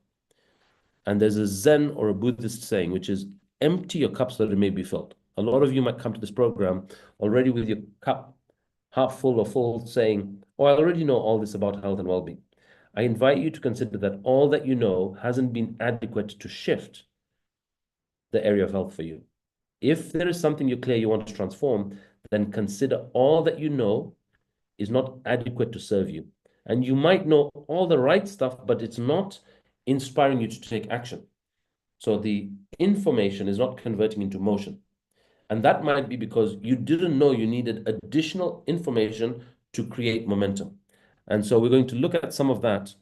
And there's a Zen or a Buddhist saying, which is empty your cup so that it may be filled. A lot of you might come to this program already with your cup half full or full, saying, oh, I already know all this about health and well-being. I invite you to consider that all that you know hasn't been adequate to shift the area of health for you. If there is something you're clear you want to transform, then consider all that you know is not adequate to serve you. And you might know all the right stuff, but it's not inspiring you to take action. So the information is not converting into motion. And that might be because you didn't know you needed additional information to create momentum. And so we're going to look at some of that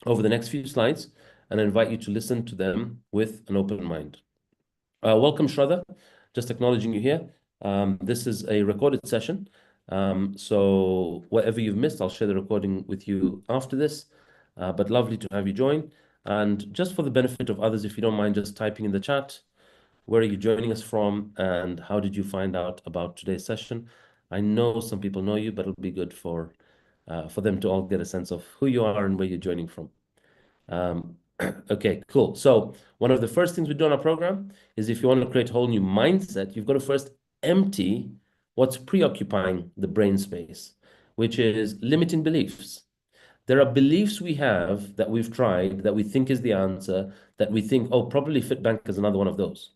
over the next few slides, and I invite you to listen to them with an open mind. Welcome, Shraddha. Just acknowledging you here. This is a recorded session. So whatever you've missed, I'll share the recording with you after this. But lovely to have you join. And just for the benefit of others, if you don't mind just typing in the chat, where are you joining us from and how did you find out about today's session? I know some people know you, but it'll be good for them to all get a sense of who you are and where you're joining from. Okay, cool. So one of the first things we do on our program is if you want to create a whole new mindset, you've got to first empty what's preoccupying the brain space, which is limiting beliefs. There are beliefs we have that we've tried that we think is the answer, that we think, oh, probably FitBank is another one of those.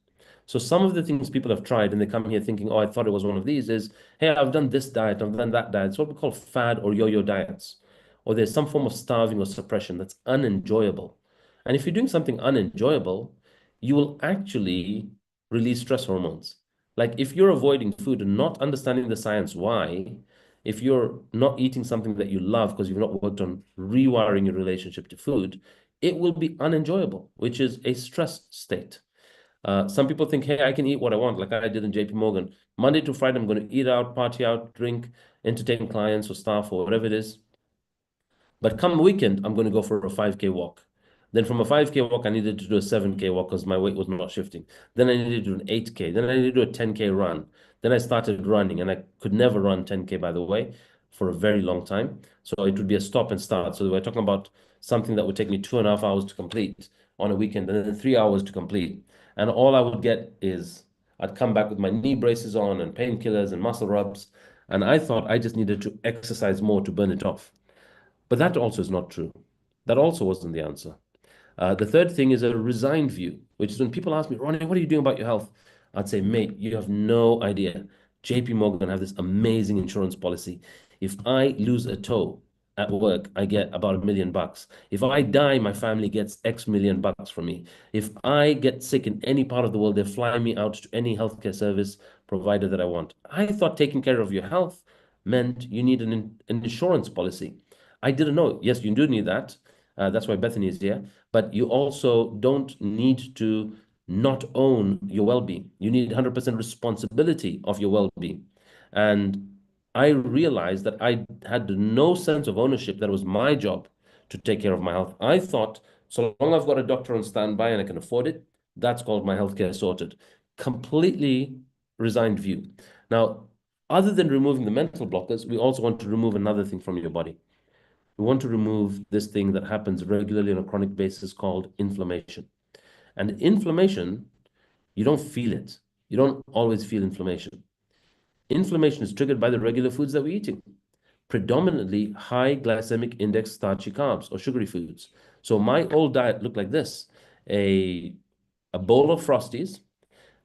So some of the things people have tried and they come here thinking, oh, I thought it was one of these is, hey, I've done this diet, I've done that diet. It's what we call fad or yo-yo diets. Or there's some form of starving or suppression that's unenjoyable. And if you're doing something unenjoyable, you will actually release stress hormones. Like if you're avoiding food and not understanding the science why, if you're not eating something that you love because you've not worked on rewiring your relationship to food, it will be unenjoyable, which is a stress state. Some people think, hey, I can eat what I want, like I did in JP Morgan. Monday to Friday, I'm going to eat out, party out, drink, entertain clients or staff or whatever it is. But come weekend, I'm going to go for a 5K walk. Then from a 5K walk, I needed to do a 7K walk because my weight was not shifting. Then I needed to do an 8K. Then I needed to do a 10K run. Then I started running, and I could never run 10K, by the way, for a very long time. So it would be a stop and start. So we're talking about something that would take me 2.5 hours to complete on a weekend, and then 3 hours to complete. And all I would get is I'd come back with my knee braces on and painkillers and muscle rubs. And I thought I just needed to exercise more to burn it off. But that also is not true. That also wasn't the answer. The third thing is a resigned view, which is when people ask me, Ronnie, what are you doing about your health? I'd say, mate, you have no idea. JP Morgan have this amazing insurance policy. If I lose a toe at work, I get about $1 million. If I die, my family gets X million bucks from me. If I get sick in any part of the world, they fly me out to any healthcare service provider that I want. I thought taking care of your health meant you need an insurance policy. I didn't know. Yes, you do need that. That's why Bethany is here. But you also don't need to not own your well-being. You need 100% responsibility of your well-being. And I realized that I had no sense of ownership, that it was my job to take care of my health. I thought, so long I've got a doctor on standby and I can afford it, that's called my healthcare sorted. Completely resigned view. Now, other than removing the mental blockers, we also want to remove another thing from your body. We want to remove this thing that happens regularly on a chronic basis called inflammation. And inflammation, you don't feel it. You don't always feel inflammation. Inflammation is triggered by the regular foods that we're eating, predominantly high glycemic index starchy carbs or sugary foods. So my old diet looked like this: a bowl of Frosties,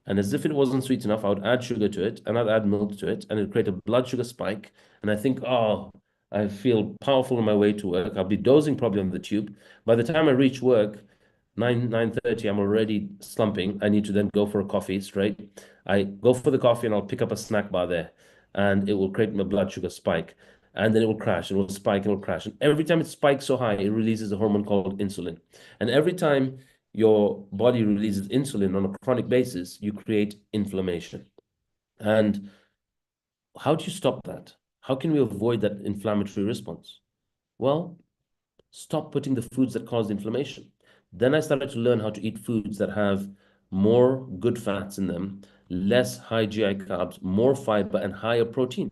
and as if it wasn't sweet enough, I would add sugar to it, and I'd add milk to it, and it'd create a blood sugar spike. And I think, oh, I feel powerful on my way to work. I'll be dozing probably on the tube. By the time I reach work, 9:30, I'm already slumping. I need to then go for a coffee straight. I go for the coffee and I'll pick up a snack bar there, and it will create my blood sugar spike. And then it will crash, and it will spike, and it will crash. And every time it spikes so high, it releases a hormone called insulin. And every time your body releases insulin on a chronic basis, you create inflammation. And how do you stop that? How can we avoid that inflammatory response? Well, stop putting the foods that cause inflammation. Then I started to learn how to eat foods that have more good fats in them, less high GI carbs, more fiber, and higher protein.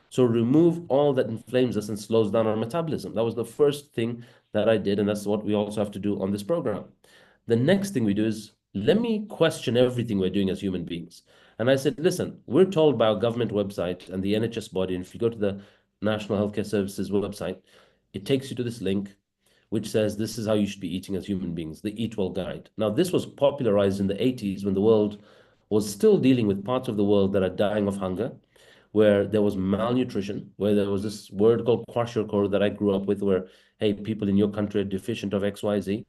So remove all that inflames us and slows down our metabolism. That was the first thing that I did, and that's what we also have to do on this program. The next thing we do is, let me question everything we're doing as human beings. And I said, listen, we're told by our government website and the NHS body, and if you go to the National Healthcare Services website, it takes you to this link which says this is how you should be eating as human beings, the Eat Well Guide. Now, this was popularized in the 80s when the world was still dealing with parts of the world that are dying of hunger, where there was malnutrition, where there was this word called kwashiorkor that I grew up with, where, hey, people in your country are deficient of XYZ.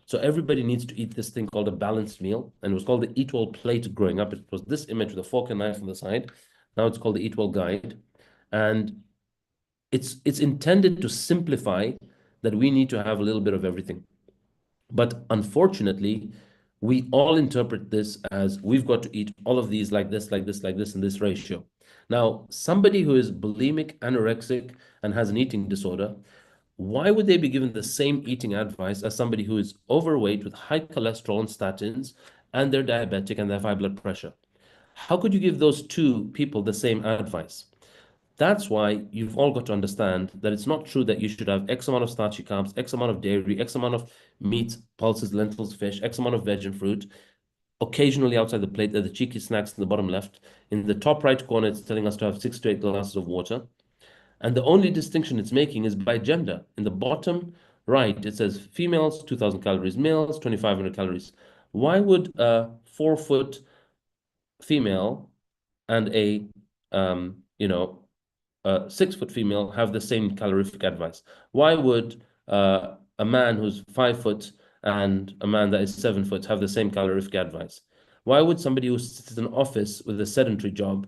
So everybody needs to eat this thing called a balanced meal. And it was called the Eat Well plate growing up. It was this image with a fork and knife on the side. Now it's called the Eat Well Guide. And it's intended to simplify that we need to have a little bit of everything. But unfortunately, we all interpret this as we've got to eat all of these like this, like this, like this, in this ratio. Now, somebody who is bulimic, anorexic, and has an eating disorder, why would they be given the same eating advice as somebody who is overweight with high cholesterol and statins, and they're diabetic and they have high blood pressure? How could you give those two people the same advice? That's why you've all got to understand that it's not true that you should have X amount of starchy carbs, X amount of dairy, X amount of meat, pulses, lentils, fish, X amount of veg and fruit. Occasionally outside the plate, there are the cheeky snacks in the bottom left. In the top right corner, it's telling us to have 6 to 8 glasses of water. And the only distinction it's making is by gender. In the bottom right, it says females, 2,000 calories, males, 2,500 calories. Why would a 4-foot female and a 6-foot female have the same calorific advice? Why would a man who's 5 foot and a man that is 7 foot have the same calorific advice? Why would somebody who sits in an office with a sedentary job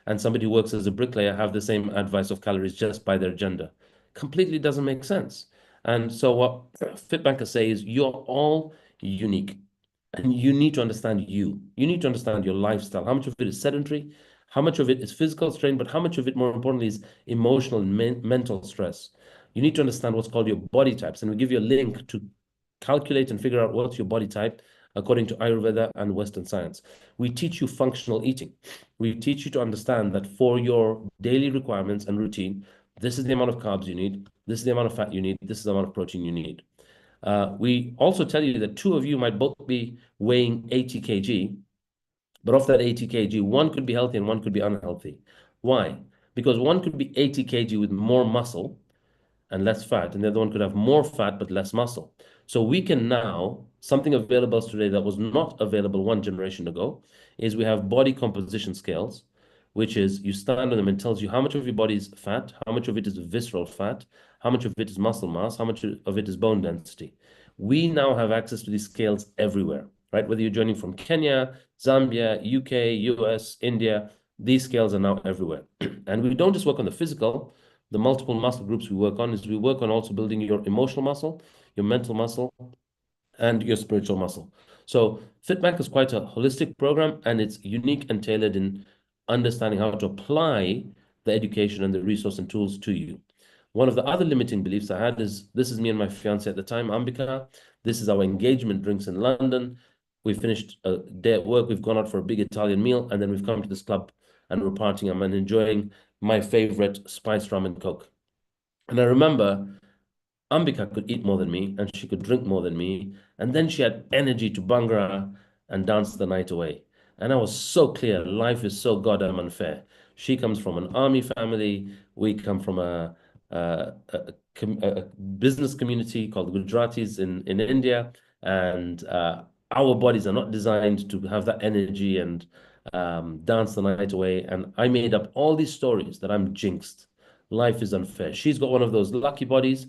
and somebody who works as a bricklayer have the same advice of calories just by their gender? Completely doesn't make sense. And so what FitBanker says is you're all unique. And you need to understand you. You need to understand your lifestyle. How much of it is sedentary? How much of it is physical strain? But how much of it, more importantly, is emotional and mental stress? You need to understand what's called your body types. And we give you a link to calculate and figure out what's your body type according to Ayurveda and Western science. We teach you functional eating. We teach you to understand that for your daily requirements and routine, this is the amount of carbs you need, this is the amount of fat you need, this is the amount of protein you need. We also tell you that 2 of you might both be weighing 80 kg, but of that 80 kg, one could be healthy and one could be unhealthy. Why? Because one could be 80 kg with more muscle and less fat, and the other one could have more fat but less muscle. So we can now, something available today that was not available 1 generation ago, is we have body composition scales, which is you stand on them and tells you how much of your body is fat, how much of it is visceral fat, how much of it is muscle mass, how much of it is bone density. We now have access to these scales everywhere, right? Whether you're joining from Kenya, Zambia, UK, US, India, these scales are now everywhere. And we don't just work on the physical, the multiple muscle groups we work on is we work on also building your emotional muscle, your mental muscle, and your spiritual muscle. So FitBank is quite a holistic program, and it's unique and tailored in understanding how to apply the education and the resource and tools to you. One of the other limiting beliefs I had is, this is me and my fiance at the time, Ambika. This is our engagement drinks in London. We finished a day at work. We've gone out for a big Italian meal, and then we've come to this club and we're partying and enjoying my favorite spiced rum and coke. And I remember Ambika could eat more than me and she could drink more than me. And then she had energy to bhangra and dance the night away. And I was so clear, life is so goddamn unfair. She comes from an army family. We come from a business community called Gujaratis in India, and our bodies are not designed to have that energy and dance the night away. And I made up all these stories that I'm jinxed. Life is unfair. She's got one of those lucky bodies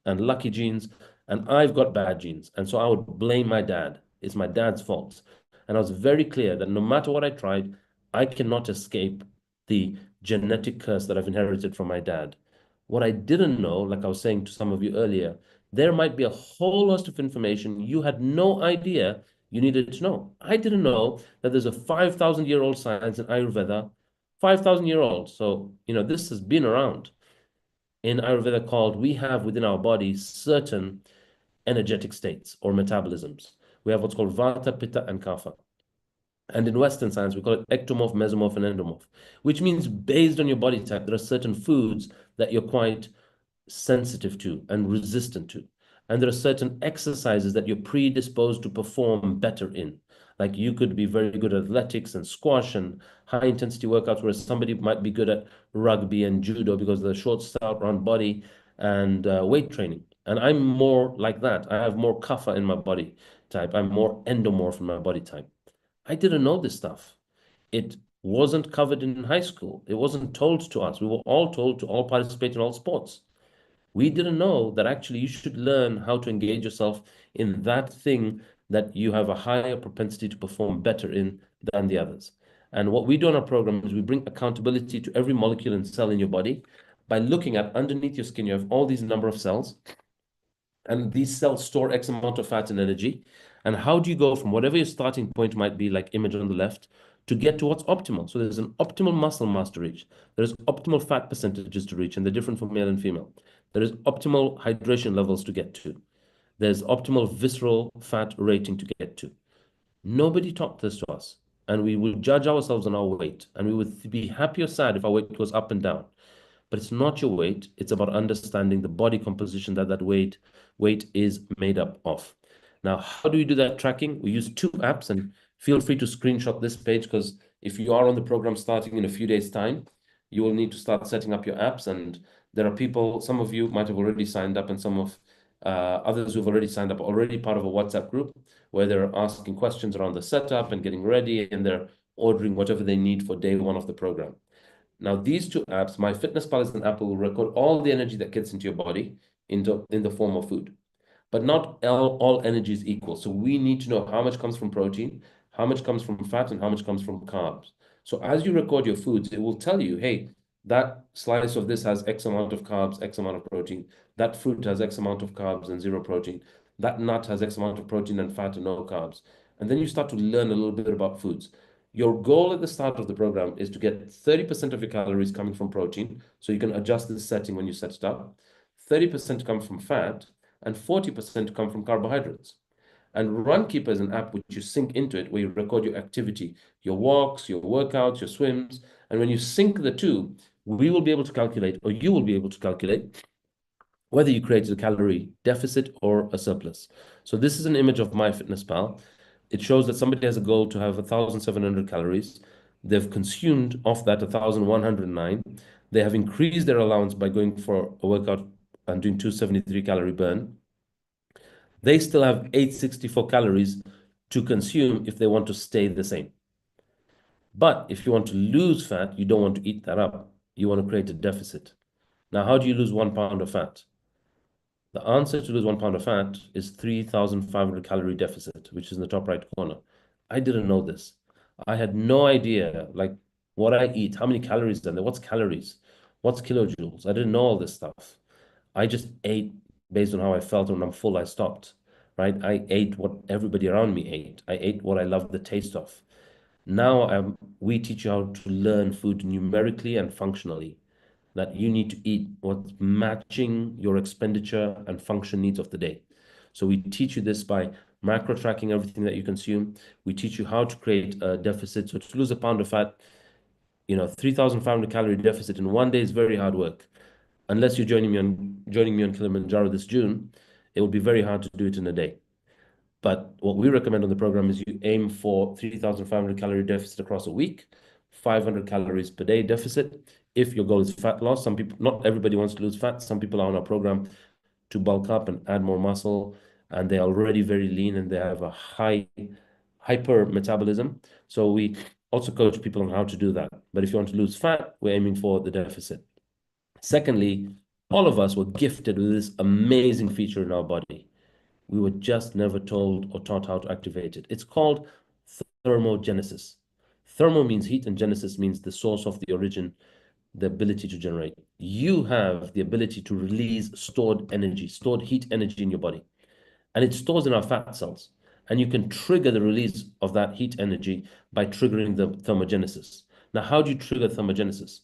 and lucky genes, and I've got bad genes. And so I would blame my dad. It's my dad's fault. And I was very clear that no matter what I tried, I cannot escape the genetic curse that I've inherited from my dad. What I didn't know, like I was saying to some of you earlier, there might be a whole host of information you had no idea you needed to know. I didn't know that there's a 5,000-year-old science in Ayurveda, 5,000-year-old. So, this has been around in Ayurveda called, we have within our body certain energetic states or metabolisms. We have what's called Vata, Pitta, and Kapha. And in Western science, we call it ectomorph, mesomorph, and endomorph, which means based on your body type, there are certain foods that you're quite sensitive to and resistant to. And there are certain exercises that you're predisposed to perform better in. Like you could be very good at athletics and squash and high intensity workouts, whereas somebody might be good at rugby and judo because of the short, stout, round body and weight training. And I'm more like that. I have more kapha in my body type. I'm more endomorph in my body type. I didn't know this stuff. It wasn't covered in high school. It wasn't told to us. We were all told to all participate in all sports. We didn't know that actually you should learn how to engage yourself in that thing that you have a higher propensity to perform better in than the others. And what we do in our program is we bring accountability to every molecule and cell in your body by looking at underneath your skin, you have all these number of cells, and these cells store X amount of fat and energy. And how do you go from whatever your starting point might be, like image on the left, to get to what's optimal? So there's an optimal muscle mass to reach. There's optimal fat percentages to reach, and they're different for male and female. There is optimal hydration levels to get to. There's optimal visceral fat rating to get to. Nobody taught this to us. And we would judge ourselves on our weight. And we would be happy or sad if our weight goes up and down. But it's not your weight. It's about understanding the body composition that weight is made up of. Now, how do we do that tracking? We use 2 apps, and feel free to screenshot this page, because if you are on the program starting in a few days' time, you will need to start setting up your apps. And there are people, some of you might have already signed up, and some of others who've already signed up are already part of a WhatsApp group where they're asking questions around the setup and getting ready, and they're ordering whatever they need for day 1 of the program. Now, these 2 apps, MyFitnessPal is an app that will record all the energy that gets into your body in the form of food. But not all energy is equal. So we need to know how much comes from protein, how much comes from fat, and how much comes from carbs. So as you record your foods, it will tell you, hey, that slice of this has X amount of carbs, X amount of protein. That fruit has X amount of carbs and 0 protein. That nut has X amount of protein and fat and no carbs. And then you start to learn a little bit about foods. Your goal at the start of the program is to get 30% of your calories coming from protein. So you can adjust this setting when you set it up. 30% come from fat, and 40% come from carbohydrates. And Runkeeper is an app which you sync into it, where you record your activity, your walks, your workouts, your swims. And when you sync the 2, we will be able to calculate, or you will be able to calculate, whether you created a calorie deficit or a surplus. So this is an image of MyFitnessPal. It shows that somebody has a goal to have 1,700 calories. They've consumed of that 1,109. They have increased their allowance by going for a workout and doing 273 calorie burn. They still have 864 calories to consume if they want to stay the same. But if you want to lose fat, you don't want to eat that up. You want to create a deficit. Now, how do you lose 1 pound of fat? The answer to lose 1 pound of fat is 3,500 calorie deficit, which is in the top right corner. I didn't know this. I had no idea, like, what I eat, how many calories are there, what's calories, what's kilojoules. I didn't know all this stuff. I just ate based on how I felt. When I'm full, I stopped, right? I ate what everybody around me ate. I ate what I loved the taste of. Now we teach you how to learn food numerically and functionally, that you need to eat what's matching your expenditure and function needs of the day. So we teach you this by macro tracking everything that you consume. We teach you how to create a deficit. So to lose a pound of fat, 3,500 calorie deficit in 1 day is very hard work. Unless you're joining me on Kilimanjaro this June, it will be very hard to do it in a day. But what we recommend on the program is you aim for 3,500 calorie deficit across a week 500 calories per day deficit. If your goal is fat loss, some people, not everybody wants to lose fat. Some people are on our program to bulk up and add more muscle, and they're already very lean and they have a hyper metabolism. So we also coach people on how to do that. But if you want to lose fat, we're aiming for the deficit. Secondly, all of us were gifted with this amazing feature in our body. We were just never told or taught how to activate it. It's called thermogenesis. Thermo means heat and genesis means the source of the origin, the ability to generate. You have the ability to release stored energy, stored heat energy in your body. And it stores in our fat cells. And you can trigger the release of that heat energy by triggering the thermogenesis. Now, how do you trigger thermogenesis?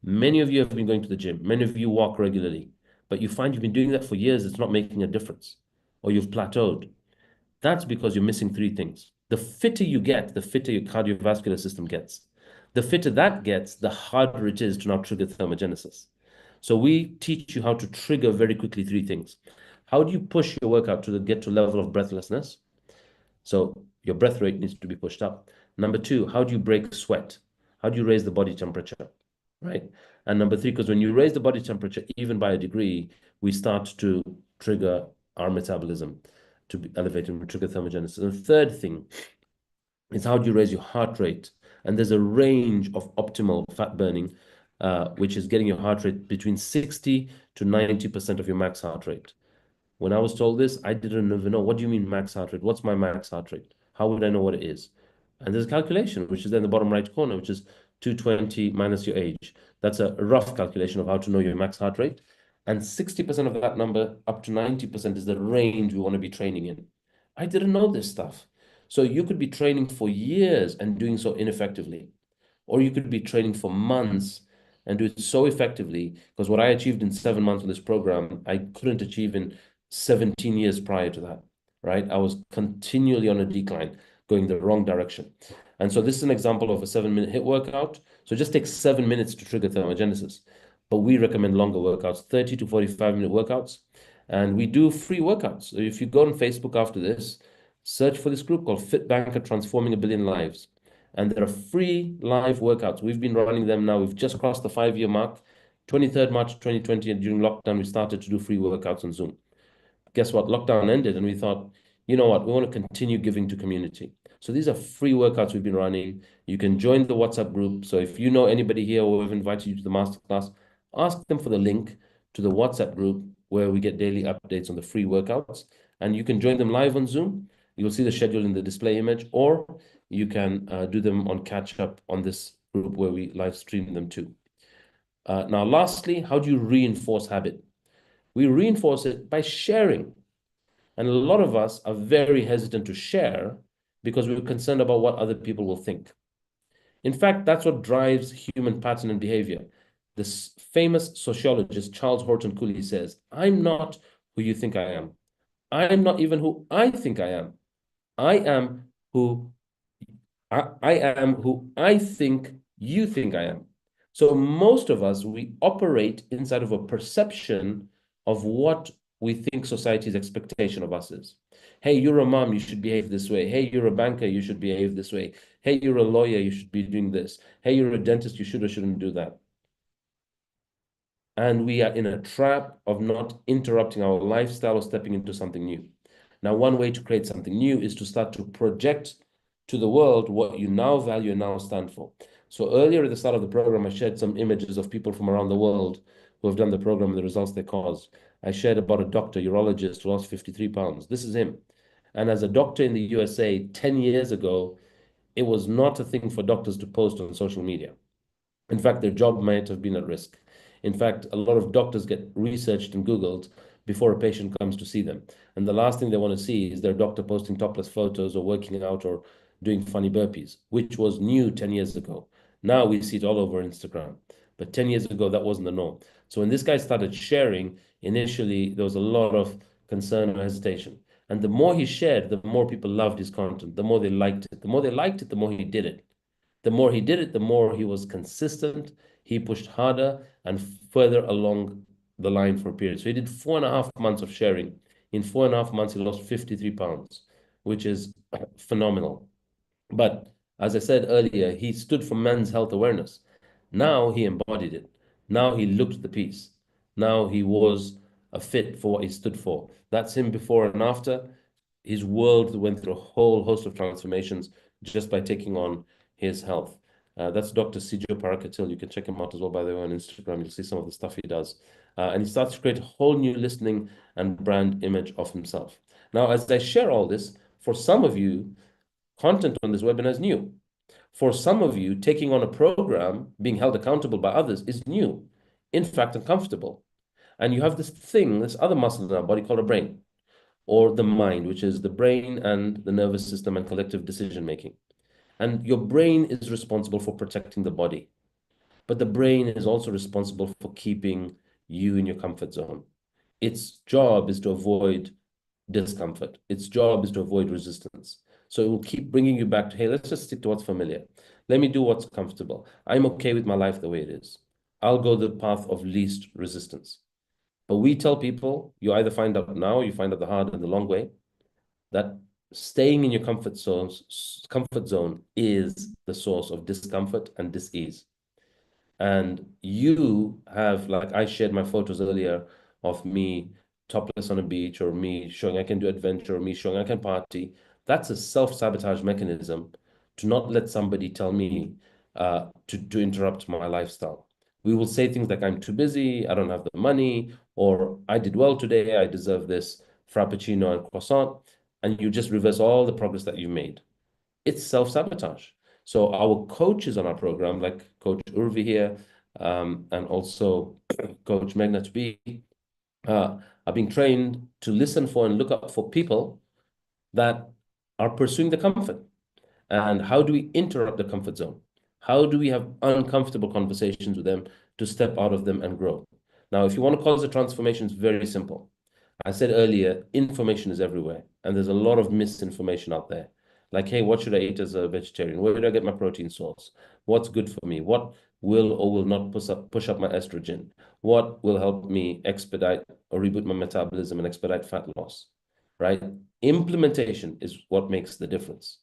Many of you have been going to the gym. Many of you walk regularly. But you find you've been doing that for years. It's not making a difference. Or you've plateaued. That's because you're missing three things. The fitter you get, the fitter your cardiovascular system gets. The fitter that gets, the harder it is to now trigger thermogenesis. So we teach you how to trigger very quickly three things. How do you push your workout to get to a level of breathlessness? So your breath rate needs to be pushed up. Number two, how do you break sweat? How do you raise the body temperature, right? And number three, because when you raise the body temperature, even by a degree, we start to trigger our metabolism to be elevated and trigger thermogenesis. And the third thing is how do you raise your heart rate? And there's a range of optimal fat burning, which is getting your heart rate between 60 to 90% of your max heart rate. When I was told this, I didn't even know, what do you mean max heart rate? What's my max heart rate? How would I know what it is? And there's a calculation, which is in the bottom right corner, which is 220 minus your age. That's a rough calculation of how to know your max heart rate. And 60% of that number, up to 90%, is the range we want to be training in. I didn't know this stuff. So you could be training for years and doing so ineffectively. Or you could be training for months and do it so effectively, because what I achieved in 7 months on this program, I couldn't achieve in 17 years prior to that, right? I was continually on a decline, going the wrong direction. And so this is an example of a 7-minute HIIT workout. So it just takes 7 minutes to trigger thermogenesis. But we recommend longer workouts, 30 to 45-minute workouts. And we do free workouts. So if you go on Facebook after this, search for this group called FITBANKER Transforming a Billion Lives. And there are free live workouts. We've been running them now. We've just crossed the 5-year mark. 23rd March 2020, and during lockdown, we started to do free workouts on Zoom. Guess what? Lockdown ended, and we thought, you know what? We want to continue giving to community. So these are free workouts we've been running. You can join the WhatsApp group. So if you know anybody here or we've invited you to the masterclass, ask them for the link to the WhatsApp group where we get daily updates on the free workouts. And you can join them live on Zoom. You'll see the schedule in the display image, or you can do them on catch up on this group where we live stream them too. Now, lastly, how do you reinforce habit? We reinforce it by sharing. And a lot of us are very hesitant to share because we're concerned about what other people will think. In fact, that's what drives human pattern and behavior. This famous sociologist, Charles Horton Cooley, says, I'm not who you think I am. I'm not even who I think I am. I am who I think you think I am. So most of us, we operate inside of a perception of what we think society's expectation of us is. Hey, you're a mom, you should behave this way. Hey, you're a banker, you should behave this way. Hey, you're a lawyer, you should be doing this. Hey, you're a dentist, you should or shouldn't do that. And we are in a trap of not interrupting our lifestyle or stepping into something new. Now, one way to create something new is to start to project to the world what you now value and now stand for. So earlier at the start of the program, I shared some images of people from around the world who have done the program and the results they caused. I shared about a doctor, urologist, who lost 53 pounds. This is him. And as a doctor in the USA 10 years ago, it was not a thing for doctors to post on social media. In fact, their job might have been at risk. In fact, a lot of doctors get researched and Googled before a patient comes to see them. And the last thing they want to see is their doctor posting topless photos or working out or doing funny burpees, which was new 10 years ago. Now we see it all over Instagram. But 10 years ago, that wasn't the norm. So when this guy started sharing, initially, there was a lot of concern and hesitation. And the more he shared, the more people loved his content, the more they liked it. The more they liked it, the more he did it. The more he did it, the more he was consistent. He pushed harder and further along the line for a period. So he did 4.5 months of sharing. In 4.5 months, he lost 53 pounds, which is phenomenal. But As I said earlier, he stood for men's health awareness. Now he embodied it. Now he looked the piece. Now he was a fit for what he stood for. That's him before and after. His world went through a whole host of transformations just by taking on his health. That's Dr. Sijo Parakatil. You can check him out as well, by the way, on Instagram. You'll see some of the stuff he does. And he starts to create a whole new listening and brand image of himself. Now, as I share all this, for some of you, content on this webinar is new. For some of you, taking on a program, being held accountable by others is new, in fact, uncomfortable. And you have this thing, this other muscle in our body called a brain, or the mind, which is the brain and the nervous system and collective decision-making. And your brain is responsible for protecting the body. But the brain is also responsible for keeping you in your comfort zone. Its job is to avoid discomfort. Its job is to avoid resistance. So it will keep bringing you back to, hey, let's just stick to what's familiar. Let me do what's comfortable. I'm okay with my life the way it is. I'll go the path of least resistance. But we tell people, you either find out now, or you find out the hard and the long way, that staying in your comfort zone is the source of discomfort and dis-ease. And you have, like I shared my photos earlier of me topless on a beach, or me showing I can do adventure, or me showing I can party. That's a self-sabotage mechanism to not let somebody tell me to interrupt my lifestyle. We will say things like, I'm too busy, I don't have the money, or I did well today, I deserve this frappuccino and croissant, and you just reverse all the progress that you've made. It's self-sabotage. So our coaches on our program, like Coach Urvi here, and also Coach Meghna to be, are being trained to listen for and look up for people that are pursuing the comfort. And how do we interrupt the comfort zone? How do we have uncomfortable conversations with them to step out of them and grow? Now, if you want to cause a transformation, it's very simple. I said earlier, information is everywhere, and there's a lot of misinformation out there. Like, hey, what should I eat as a vegetarian? Where do I get my protein source? What's good for me? What will or will not push up my estrogen? What will help me expedite or reboot my metabolism and expedite fat loss, right? Implementation is what makes the difference.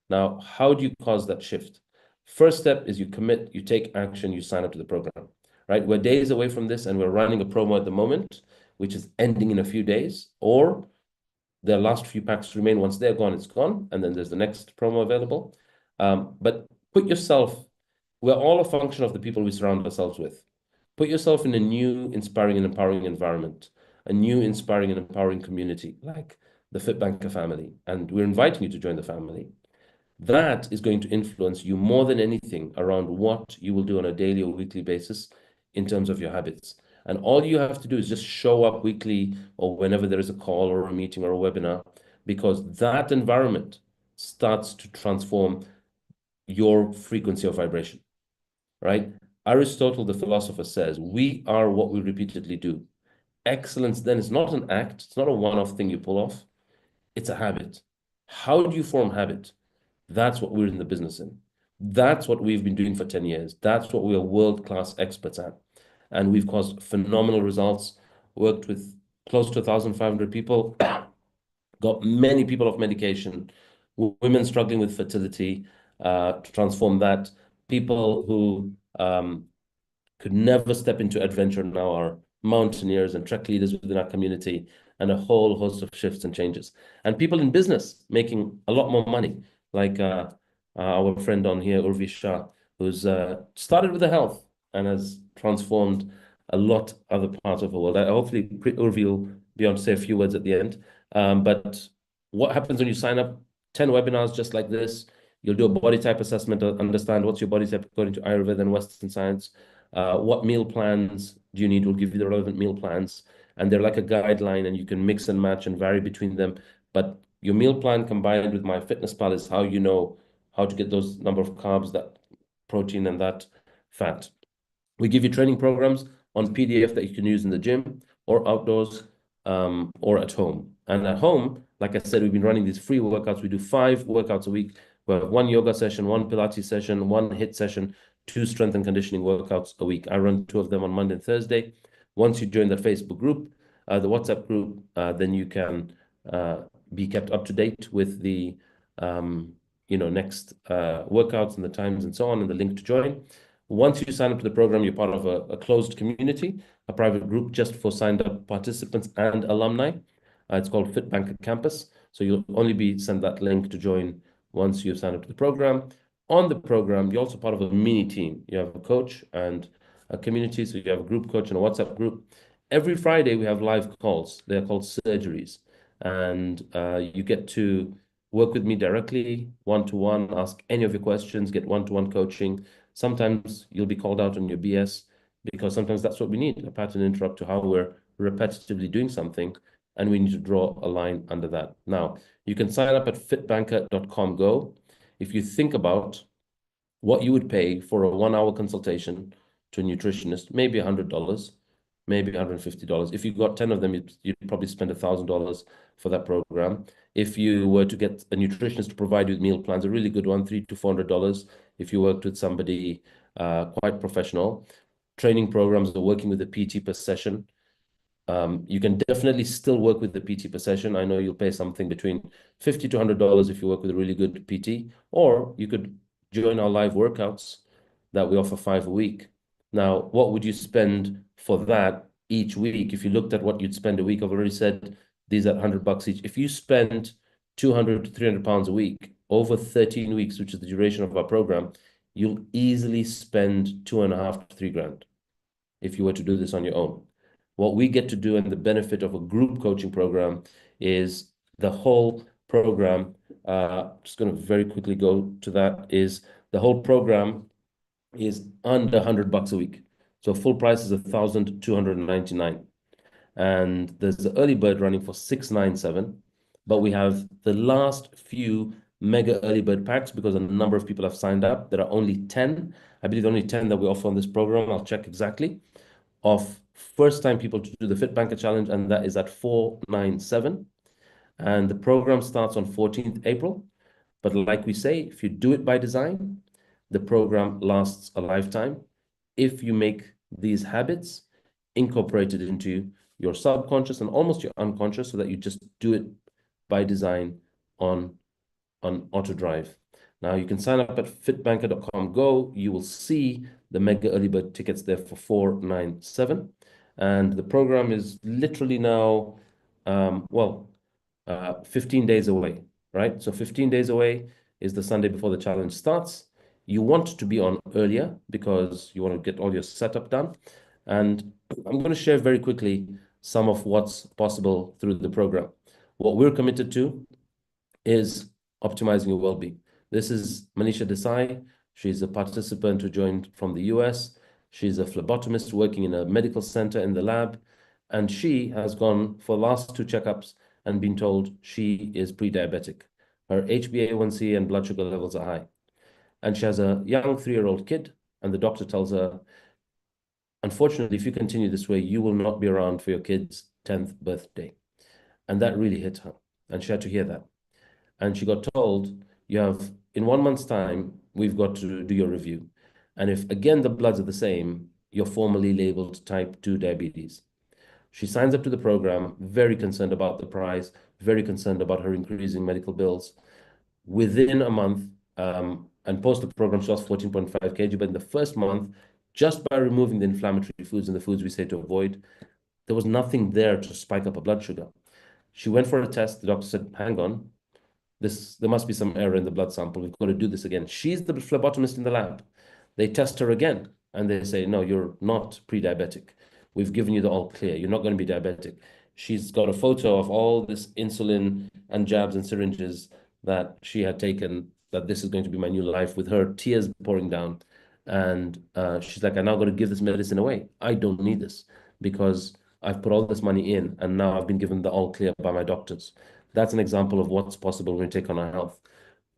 Now, how do you cause that shift? First step is you commit, you take action, you sign up to the program, right? We're days away from this, and we're running a promo at the moment, which is ending in a few days, or the last few packs remain. Once they're gone, it's gone, and then there's the next promo available. But put yourself, we're all a function of the people we surround ourselves with. Put yourself in a new, inspiring and empowering environment, a new, inspiring and empowering community, like the FITBANKER family, and we're inviting you to join the family. That is going to influence you more than anything around what you will do on a daily or weekly basis in terms of your habits. And all you have to do is just show up weekly or whenever there is a call or a meeting or a webinar, because that environment starts to transform your frequency of vibration, right? Aristotle, the philosopher, says, we are what we repeatedly do. Excellence then is not an act. It's not a one-off thing you pull off. It's a habit. How do you form habit? That's what we're in the business in. That's what we've been doing for 10 years. That's what we are world-class experts at. And we've caused phenomenal results, worked with close to 1,500 people, got many people off medication, women struggling with fertility, to transform that. People who could never step into adventure now are mountaineers and trek leaders within our community, and a whole host of shifts and changes. And people in business making a lot more money, like our friend on here, Urvi Shah, who's started with the health and has transformed a lot other parts of the world. Hopefully, Urvi will be on to say a few words at the end. But what happens when you sign up 10 webinars just like this? You'll do a body type assessment to understand what's your body type according to Ayurveda and Western science. What meal plans do you need? We'll give you the relevant meal plans. And they're like a guideline, and you can mix and match and vary between them. But your meal plan combined with MyFitnessPal is how you know how to get those number of carbs, that protein, and that fat. We give you training programs on PDF that you can use in the gym or outdoors, or at home. And at home, like I said, we've been running these free workouts. We do 5 workouts a week. We have 1 yoga session, 1 Pilates session, 1 HIIT session, 2 strength and conditioning workouts a week. I run 2 of them on Monday and Thursday. Once you join the Facebook group, the WhatsApp group, then you can be kept up to date with the next workouts and the times and so on, and the link to join. Once you sign up to the program, you're part of a closed community, a private group just for signed up participants and alumni. It's called FITBANKER Campus. So you'll only be sent that link to join once you've signed up to the program. On the program, you're also part of a mini team. You have a coach and a community. So you have a group coach and a WhatsApp group. Every Friday, we have live calls. They're called surgeries. And you get to work with me directly, one-to-one, ask any of your questions, get one-to-one coaching. Sometimes you'll be called out on your BS because sometimes that's what we need, a pattern interrupt to how we're repetitively doing something, and we need to draw a line under that. Now, you can sign up at fitbanker.com go. If you think about what you would pay for a 1-hour consultation to a nutritionist, maybe $100, maybe $150. If you got 10 of them, you'd probably spend $1,000 for that program. If you were to get a nutritionist to provide you with meal plans, a really good one, $300 to $400. If you worked with somebody quite professional, training programs are working with a PT per session. You can definitely still work with the PT per session. I know you'll pay something between $50 to $100 if you work with a really good PT, or you could join our live workouts that we offer 5 a week. Now, what would you spend for that each week? If you looked at what you'd spend a week, I've already said these are $100 each. If you spend 200 to 300 pounds a week over 13 weeks, which is the duration of our program, you'll easily spend 2.5 to 3 grand if you were to do this on your own. What we get to do, and the benefit of a group coaching program, is the whole program, just going to very quickly go to that, is the whole program is under $100 a week. So full price is $1,299. And there's the early bird running for $697. But we have the last few mega early bird packs because a number of people have signed up. There are only 10. I believe only 10 that we offer on this program. I'll check exactly. Of first-time people to do the FitBanker Challenge, and that is at $497. And the program starts on 14th April. But like we say, if you do it by design, the program lasts a lifetime. If you make these habits incorporated into your subconscious and almost your unconscious, so that you just do it by design on auto drive. Now you can sign up at fitbanker.com go. You will see the mega early bird tickets there for $497. And the program is literally now, 15 days away, right? So 15 days away is the Sunday before the challenge starts. You want to be on earlier because you want to get all your setup done. And I'm going to share very quickly some of what's possible through the program. What we're committed to is optimizing your well-being. This is Manisha Desai. She's a participant who joined from the US. She's a phlebotomist working in a medical center in the lab. And she has gone for the last 2 checkups and been told she is pre-diabetic. Her HbA1c and blood sugar levels are high. And she has a young 3-year-old kid. And the doctor tells her, unfortunately, if you continue this way, you will not be around for your kid's 10th birthday. And that really hit her. And she had to hear that. And she got told, you have, in 1 month's time, we've got to do your review. And if, again, the bloods are the same, you're formally labeled type 2 diabetes. She signs up to the program, very concerned about the price, very concerned about her increasing medical bills. Within a month, and post the program, she lost 14.5 kg. But in the first month, just by removing the inflammatory foods and the foods we say to avoid, there was nothing there to spike up her blood sugar. She went for a test. The doctor said, hang on, there must be some error in the blood sample. We've got to do this again. She's the phlebotomist in the lab. They test her again, and they say, no, you're not pre-diabetic. We've given you the all clear. You're not going to be diabetic. She's got a photo of all this insulin and jabs and syringes that she had taken, that this is going to be my new life, with her tears pouring down. And she's like, I'm now going to give this medicine away. I don't need this because I've put all this money in, and now I've been given the all clear by my doctors. That's an example of what's possible when we take on our health.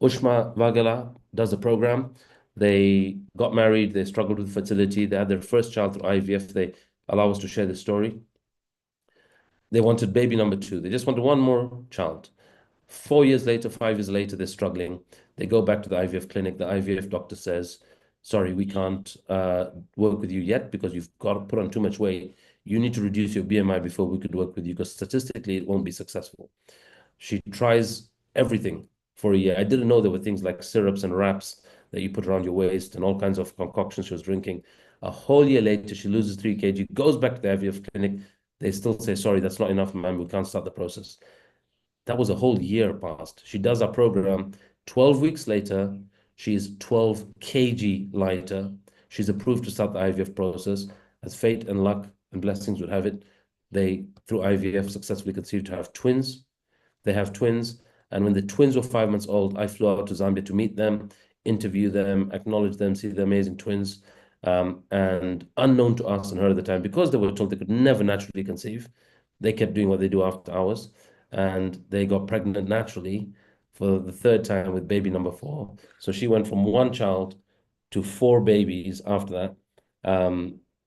Ushma Vagala does a program. They got married. They struggled with fertility. They had their first child through IVF. They allow us to share the story. They wanted baby number 2. They just wanted one more child. 4 years later, 5 years later, they're struggling. They go back to the IVF clinic. The IVF doctor says, sorry, we can't work with you yet because you've got to put on too much weight. You need to reduce your BMI before we could work with you because statistically it won't be successful. She tries everything for a year. I didn't know there were things like syrups and wraps that you put around your waist and all kinds of concoctions she was drinking. A whole year later, she loses 3 kg, goes back to the IVF clinic. They still say, sorry, that's not enough, ma'am. We can't start the process. That was a whole year past. She does our program. 12 weeks later, she's 12 kg lighter. She's approved to start the IVF process. As fate and luck and blessings would have it, they, through IVF, successfully conceived to have twins. They have twins. And when the twins were 5 months old, I flew out to Zambia to meet them, interview them, acknowledge them, see the amazing twins. And unknown to us and her at the time, because they were told they could never naturally conceive, they kept doing what they do after hours. And they got pregnant naturally for the 3rd time with baby number 4. So she went from 1 child to 4 babies after that,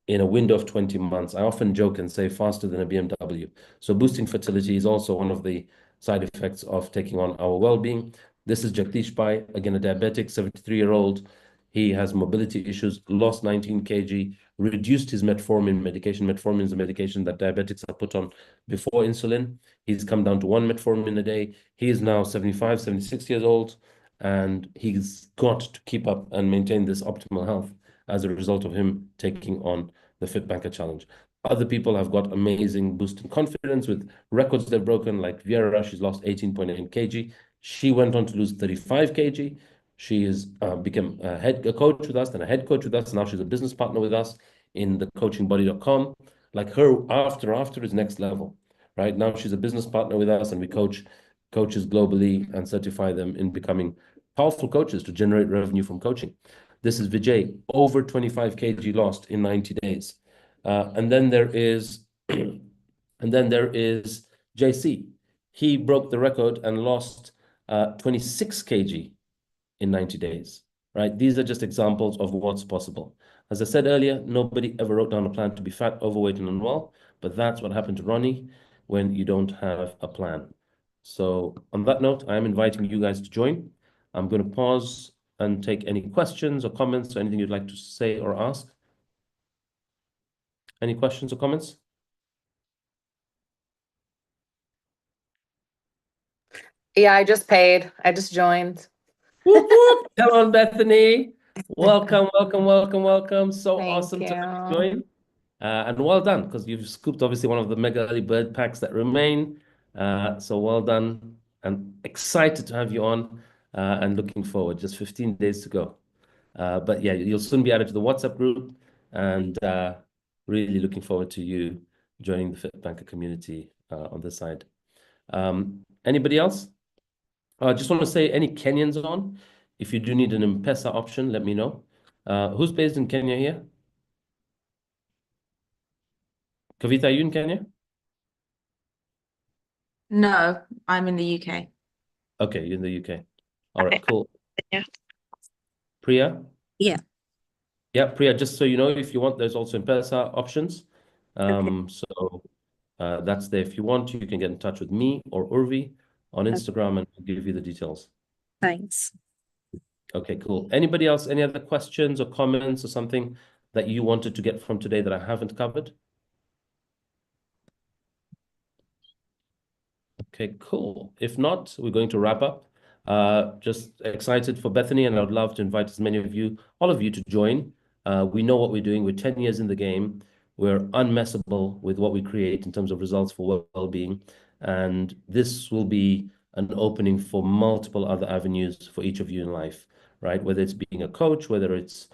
in a window of 20 months. I often joke and say faster than a BMW. So boosting fertility is also one of the side effects of taking on our well-being. This is Jagdish Pai, again, a diabetic, 73-year-old. He has mobility issues, lost 19 kg, reduced his metformin medication. Metformin is a medication that diabetics are put on before insulin. He's come down to 1 metformin a day. He is now 75, 76 years old, and he's got to keep up and maintain this optimal health as a result of him taking on the FITBanker Challenge. Other people have got amazing boost in confidence with records they've broken, like Viera. She's lost 18.8 kg. She went on to lose 35 kg. She has become a coach with us, then a head coach with us. Now she's a business partner with us in the coachingbody.com. Like her after is next level, right? Now she's a business partner with us, and we coach coaches globally and certify them in becoming powerful coaches to generate revenue from coaching. This is Vijay, over 25 kg lost in 90 days. And then there is JC. He broke the record and lost 26 kg in 90 days, right? These are just examples of what's possible. As I said earlier, nobody ever wrote down a plan to be fat, overweight, and unwell, but that's what happened to Ronnie when you don't have a plan. So on that note, I am inviting you guys to join. I'm going to pause and take any questions or comments or anything you'd like to say or ask. Any questions or comments?
Yeah, I just paid. I just joined.
Whoop, whoop. Come on, Bethany. Welcome, welcome, welcome, welcome. So
Thank
awesome to
you.
join. And well done, because you've scooped obviously one of the mega early bird packs that remain. So well done, and excited to have you on, and looking forward. Just 15 days to go. But yeah, you'll soon be added to the WhatsApp group, and really looking forward to you joining the FITBanker community on this side. Anybody else? I just want to say, any Kenyans on? If you do need an M-Pesa option, let me know. Who's based in Kenya here? Kavita, are you in Kenya?
No, I'm in the UK.
Okay, you're in the UK. All right, cool.
Yeah.
Priya?
Yeah.
Yeah, Priya, just so you know, if you want, there's also M-Pesa options. So that's there. If you want, you can get in touch with me or Urvi on Instagram, and I'll give you the details.
Thanks.
Okay, cool. Anybody else, any other questions or comments or something that you wanted to get from today that I haven't covered? Okay, cool. If not, we're going to wrap up. Just excited for Bethany, and I would love to invite as many of you, all of you, to join. We know what we're doing. We're 10 years in the game. We're unmessable with what we create in terms of results for well-being. And this will be an opening for multiple other avenues for each of you in life, right? Whether it's being a coach, whether it's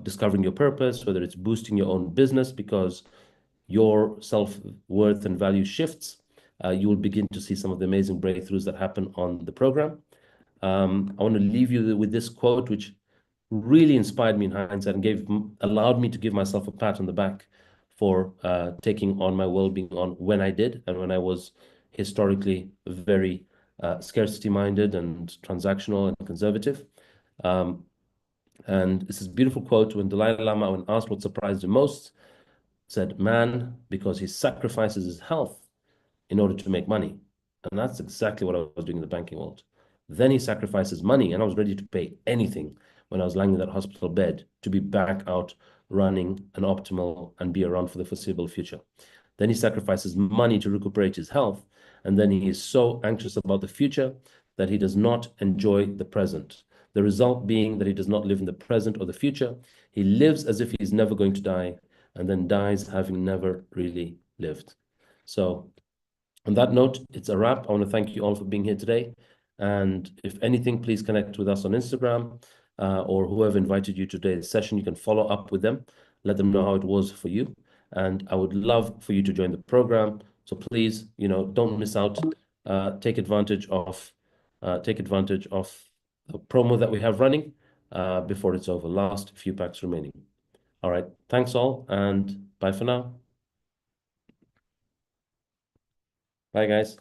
discovering your purpose, whether it's boosting your own business because your self-worth and value shifts, you will begin to see some of the amazing breakthroughs that happen on the program. I want to leave you with this quote, which really inspired me in hindsight and allowed me to give myself a pat on the back for taking on my well-being on when I did, and when I was historically very scarcity-minded and transactional and conservative. And this is a beautiful quote. When Dalai Lama, when asked what surprised him most, said, "Man, because he sacrifices his health in order to make money." And that's exactly what I was doing in the banking world. Then he sacrifices money, and I was ready to pay anything when I was lying in that hospital bed to be back out running an optimal and be around for the foreseeable future. Then he sacrifices money to recuperate his health, and then he is so anxious about the future that he does not enjoy the present. The result being that he does not live in the present or the future. He lives as if he's never going to die, and then dies having never really lived. So on that note, it's a wrap. I want to thank you all for being here today. And if anything, please connect with us on Instagram or whoever invited you to today's session. You can follow up with them, let them know how it was for you. And I would love for you to join the program. So please, don't miss out. Take advantage of the promo that we have running before it's over. Last few packs remaining. All right. Thanks all, and bye for now. Bye, guys.